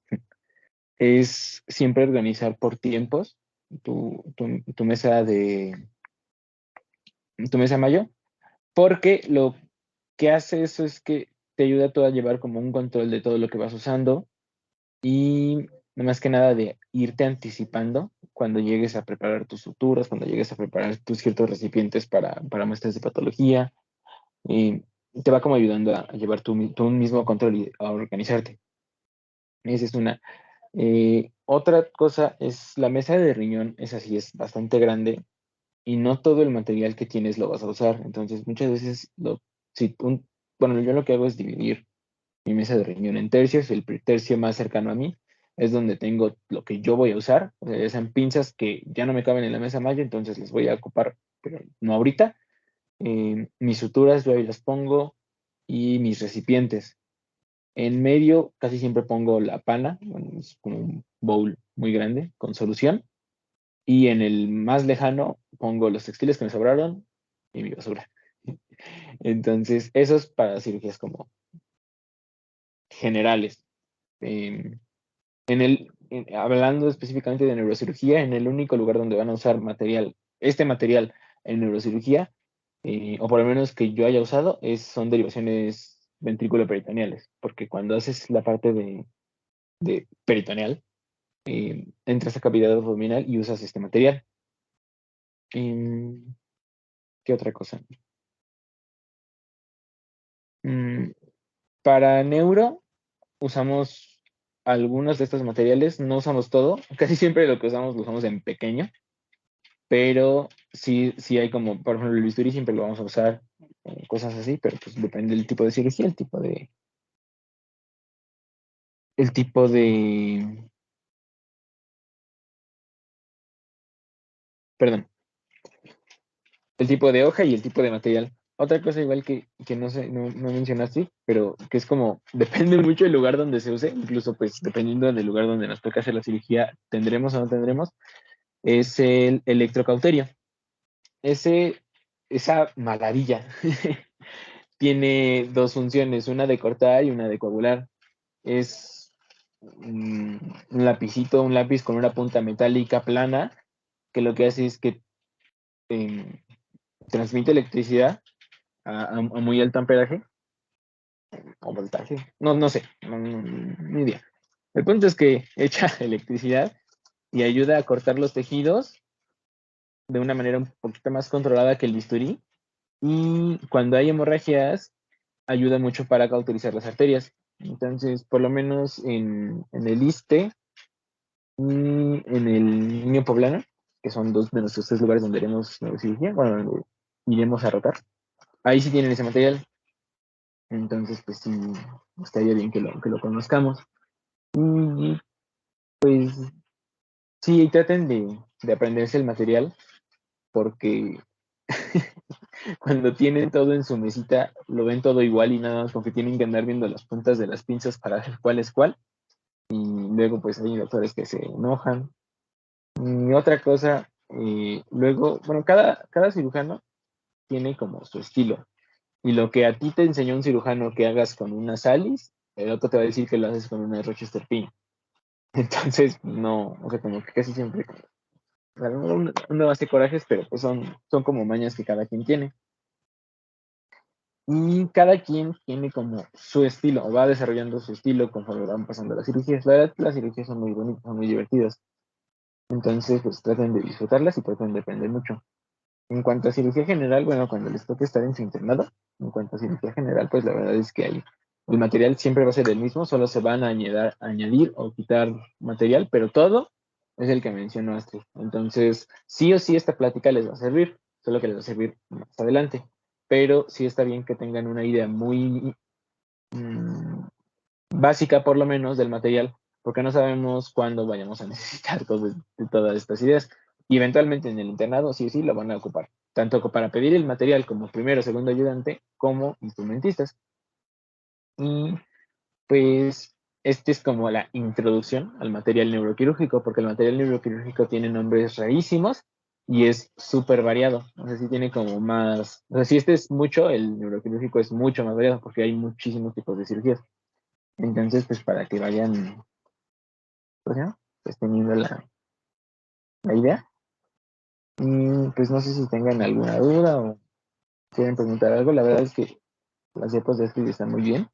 es siempre organizar por tiempos tu mesa tu mesa mayo, porque lo que hace eso es que te ayuda todo a llevar como un control de todo lo que vas usando y más que nada de irte anticipando cuando llegues a preparar tus suturas, cuando llegues a preparar tus ciertos recipientes para muestras de patología, y te va como ayudando a llevar tu mismo control y a organizarte. Esa es una. Otra cosa es la mesa de riñón, esa sí es bastante grande y no todo el material que tienes lo vas a usar. Entonces, muchas veces, bueno, yo lo que hago es dividir mi mesa de riñón en tercios. El tercio más cercano a mí es donde tengo lo que yo voy a usar. O sea, ya sean pinzas que ya no me caben en la mesa mayo, entonces las voy a ocupar, pero no ahorita. Mis suturas yo ahí las pongo y mis recipientes. En medio casi siempre pongo la pana, bueno, es como un bowl muy grande con solución. Y en el más lejano pongo los textiles que me sobraron y mi basura. Entonces, eso es para cirugías como generales. Eh, Hablando específicamente de neurocirugía, en el único lugar donde van a usar este material en neurocirugía, o por lo menos que yo haya usado, son derivaciones ventrículo-peritoneales, porque cuando haces la parte de peritoneal, entras a cavidad abdominal y usas este material. ¿Qué otra cosa? Para neuro usamos algunos de estos materiales, no usamos todo, casi siempre lo que usamos lo usamos en pequeño, pero sí hay como, por ejemplo, el bisturí siempre lo vamos a usar, cosas así, pero pues depende del tipo de cirugía, el tipo de, perdón, el tipo de hoja y el tipo de material. Otra cosa igual que no sé, no mencionaste, pero que es como, depende mucho del lugar donde se use, incluso pues dependiendo del lugar donde nos toca hacer la cirugía, tendremos o no tendremos, es el electrocauterio. Esa maravilla tiene dos funciones, una de cortar y una de coagular. Es un lapicito, un lápiz con una punta metálica plana, que lo que hace es que eh, transmite electricidad a muy alto amperaje o voltaje. No sé, ni idea. El punto es que echa electricidad y ayuda a cortar los tejidos de una manera un poquito más controlada que el bisturí. Y cuando hay hemorragias, ayuda mucho para cauterizar las arterias. Entonces, por lo menos en el ISSSTE y en el Niño Poblano, que son dos de nuestros tres lugares donde haremos neurocirugía, bueno, donde iremos a rotar, ahí sí tienen ese material. Entonces, pues sí, estaría bien que lo conozcamos. Y pues sí, traten de aprenderse el material, porque cuando tienen todo en su mesita, lo ven todo igual y nada más porque tienen que andar viendo las puntas de las pinzas para ver cuál es cuál. Y luego pues hay doctores que se enojan. Y otra cosa, luego, bueno, cada cirujano tiene como su estilo. Y lo que a ti te enseñó un cirujano que hagas con una Salis, el otro te va a decir que lo haces con una Rochester Pin. Entonces, no, o sea, como que casi siempre, o sea, uno hace corajes, pero pues son como mañas que cada quien tiene. Y cada quien tiene como su estilo, o va desarrollando su estilo conforme van pasando las cirugías. La verdad, las cirugías son muy bonitas, son muy divertidas. Entonces, pues traten de disfrutarlas y traten de aprender mucho. En cuanto a cirugía general, bueno, cuando les toque estar en su internado, en cuanto a cirugía general, pues la verdad es que el material siempre va a ser el mismo, solo se van a añadir o quitar material, pero todo es el que mencionó Astrid. Entonces, sí o sí esta plática les va a servir, solo que les va a servir más adelante. Pero sí está bien que tengan una idea muy básica, por lo menos, del material, porque no sabemos cuándo vayamos a necesitar todas estas ideas. Y eventualmente en el internado sí o sí lo van a ocupar, tanto para pedir el material como primero o segundo ayudante, como instrumentistas. Y pues este es como la introducción al material neuroquirúrgico, porque el material neuroquirúrgico tiene nombres rarísimos y es súper variado. O sea, sí tiene como más, o sea, si este es mucho, el neuroquirúrgico es mucho más variado porque hay muchísimos tipos de cirugías. Entonces, pues para que vayan, pues, ¿no? Pues teniendo la idea. Y pues no sé si tengan alguna duda o quieren preguntar algo. La verdad es que las diapos de estudio están muy bien.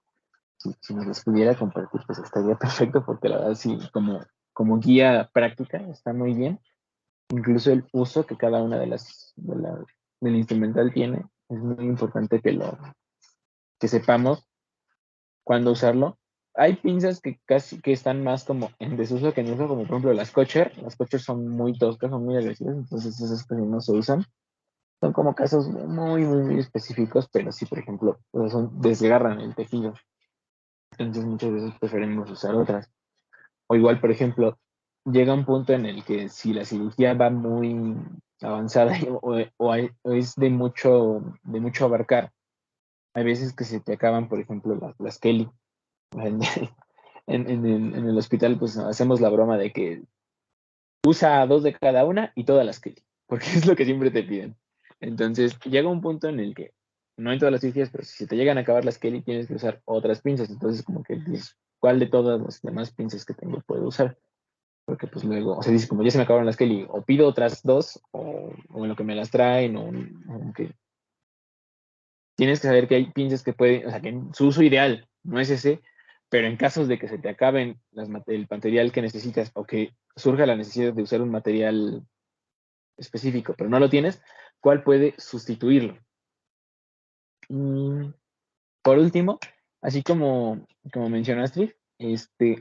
Si nos las pudiera compartir, pues estaría perfecto, porque la verdad sí, como guía práctica está muy bien. Incluso el uso que cada una del instrumental tiene, es muy importante que sepamos cuándo usarlo. Hay pinzas que casi que están más como en desuso que en uso, como por ejemplo las Kotcher. Las Kotcher son muy toscas, son muy agresivas, entonces esas casi no se usan. Son como casos muy específicos, pero sí, por ejemplo, pues desgarran el tejido. Entonces muchas veces preferimos usar otras. O igual, por ejemplo, llega un punto en el que si la cirugía va muy avanzada o es de mucho abarcar, hay veces que se te acaban, por ejemplo, las Kelly. En el hospital, pues hacemos la broma de que usa dos de cada una y todas las Kelly, porque es lo que siempre te piden. Entonces, llega un punto en el que, no en todas las cirugías, pero si se te llegan a acabar las Kelly, tienes que usar otras pinzas. Entonces, como que dices, ¿cuál de todas las demás pinzas que tengo puedo usar? Porque pues luego, o sea, dice, como ya se me acabaron las Kelly, o pido otras dos, o en lo que me las traen, o que tienes que saber que hay pinzas que pueden, o sea, que su uso ideal no es ese, pero en casos de que se te acaben el material que necesitas o que surja la necesidad de usar un material específico, pero no lo tienes, ¿cuál puede sustituirlo? Y por último, así como mencionó Astrid,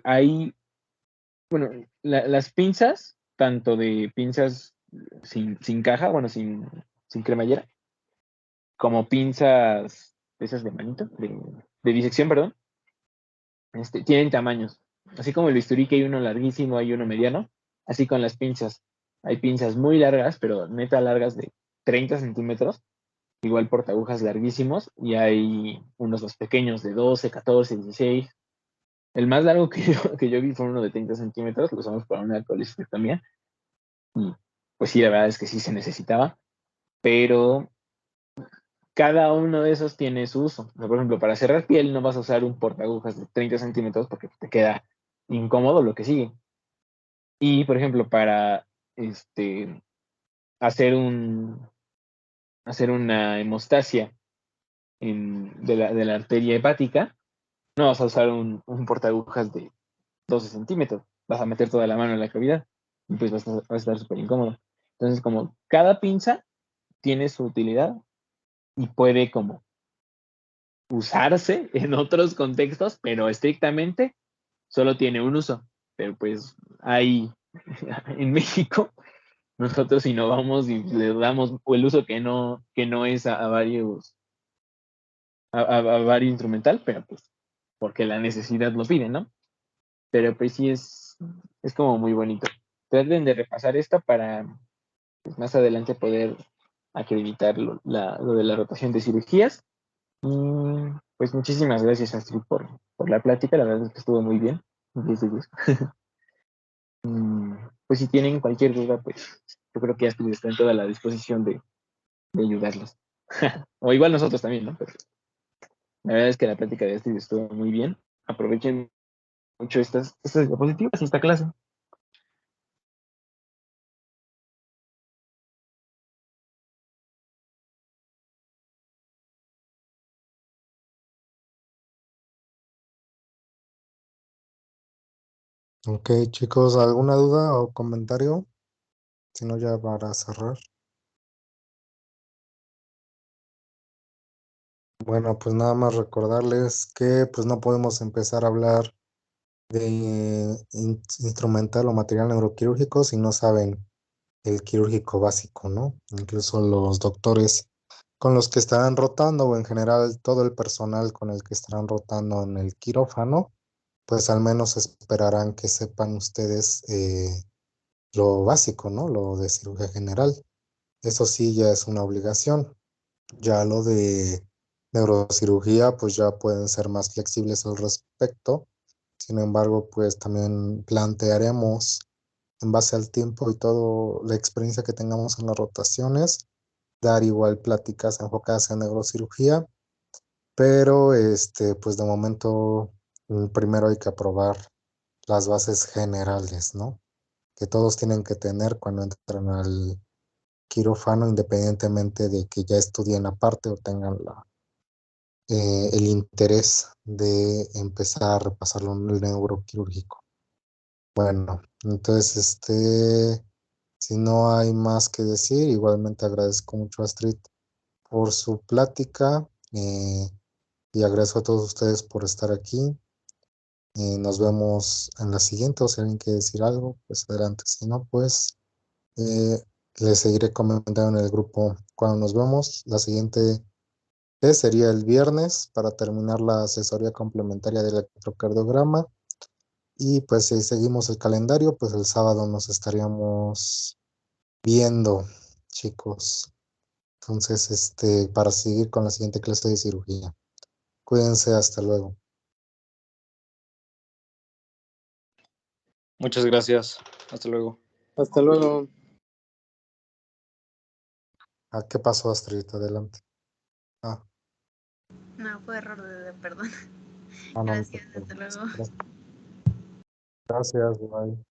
Hay, bueno, las pinzas, tanto de pinzas sin caja, bueno, sin cremallera, como pinzas, esas de manito, de disección, perdón, tienen tamaños. Así como el bisturí, que hay uno larguísimo, hay uno mediano, así con las pinzas. Hay pinzas muy largas, pero neta largas de 30 centímetros, igual portagujas larguísimos, y hay unos más pequeños de 12, 14, 16. El más largo que yo vi fue uno de 30 centímetros, lo usamos para una colecistectomía, y pues sí, la verdad es que sí se necesitaba, pero cada uno de esos tiene su uso. O sea, por ejemplo, para cerrar piel no vas a usar un portagujas de 30 centímetros porque te queda incómodo lo que sigue. Y, por ejemplo, para hacer hacer una hemostasia de la arteria hepática, no vas a usar un portagujas de 12 centímetros. Vas a meter toda la mano en la cavidad y pues vas a estar súper incómodo. Entonces, como cada pinza tiene su utilidad y puede como usarse en otros contextos, pero estrictamente solo tiene un uso. Pero pues hay en México, nosotros innovamos y le damos el uso que no es a varios, a varios instrumental, pero pues porque la necesidad lo pide, ¿no? Pero pues sí es como muy bonito. Traten de repasar esto para pues, más adelante poder acreditar lo de la rotación de cirugías. Y pues muchísimas gracias, Astrid, por la plática. La verdad es que estuvo muy bien. 10 de 10. Pues si tienen cualquier duda, pues yo creo que Astrid está en toda la disposición de ayudarlos. O igual nosotros también, ¿no? Pero la verdad es que la plática de Astrid estuvo muy bien. Aprovechen mucho estas diapositivas y esta clase. Ok, chicos, ¿alguna duda o comentario? Si no, ya para cerrar. Bueno, pues nada más recordarles que pues no podemos empezar a hablar de instrumental o material neuroquirúrgico si no saben el quirúrgico básico, ¿no? Incluso los doctores con los que estarán rotando o en general todo el personal con el que estarán rotando en el quirófano, pues al menos esperarán que sepan ustedes lo básico, ¿no? Lo de cirugía general. Eso sí ya es una obligación. Ya lo de neurocirugía, pues ya pueden ser más flexibles al respecto. Sin embargo, pues también plantearemos en base al tiempo y toda la experiencia que tengamos en las rotaciones, dar igual pláticas enfocadas en neurocirugía, pero pues de momento primero hay que aprobar las bases generales, ¿no? Que todos tienen que tener cuando entran al quirófano, independientemente de que ya estudien aparte o tengan el interés de empezar a repasarlo en el neuroquirúrgico. Bueno, entonces, si no hay más que decir, igualmente agradezco mucho a Astrid por su plática y agradezco a todos ustedes por estar aquí. Nos vemos en la siguiente, o si alguien quiere decir algo, pues adelante. Si no, pues les seguiré comentando en el grupo cuando nos vemos. La siguiente sería el viernes para terminar la asesoría complementaria del electrocardiograma. Y pues si seguimos el calendario, pues el sábado nos estaríamos viendo, chicos. Entonces, para seguir con la siguiente clase de cirugía. Cuídense, hasta luego. Muchas gracias. Hasta luego. Hasta luego. ¿Qué pasó, Astrid? Adelante. No, fue error perdón. No, no te Gracias, hasta preocupes. luego. Gracias, bye.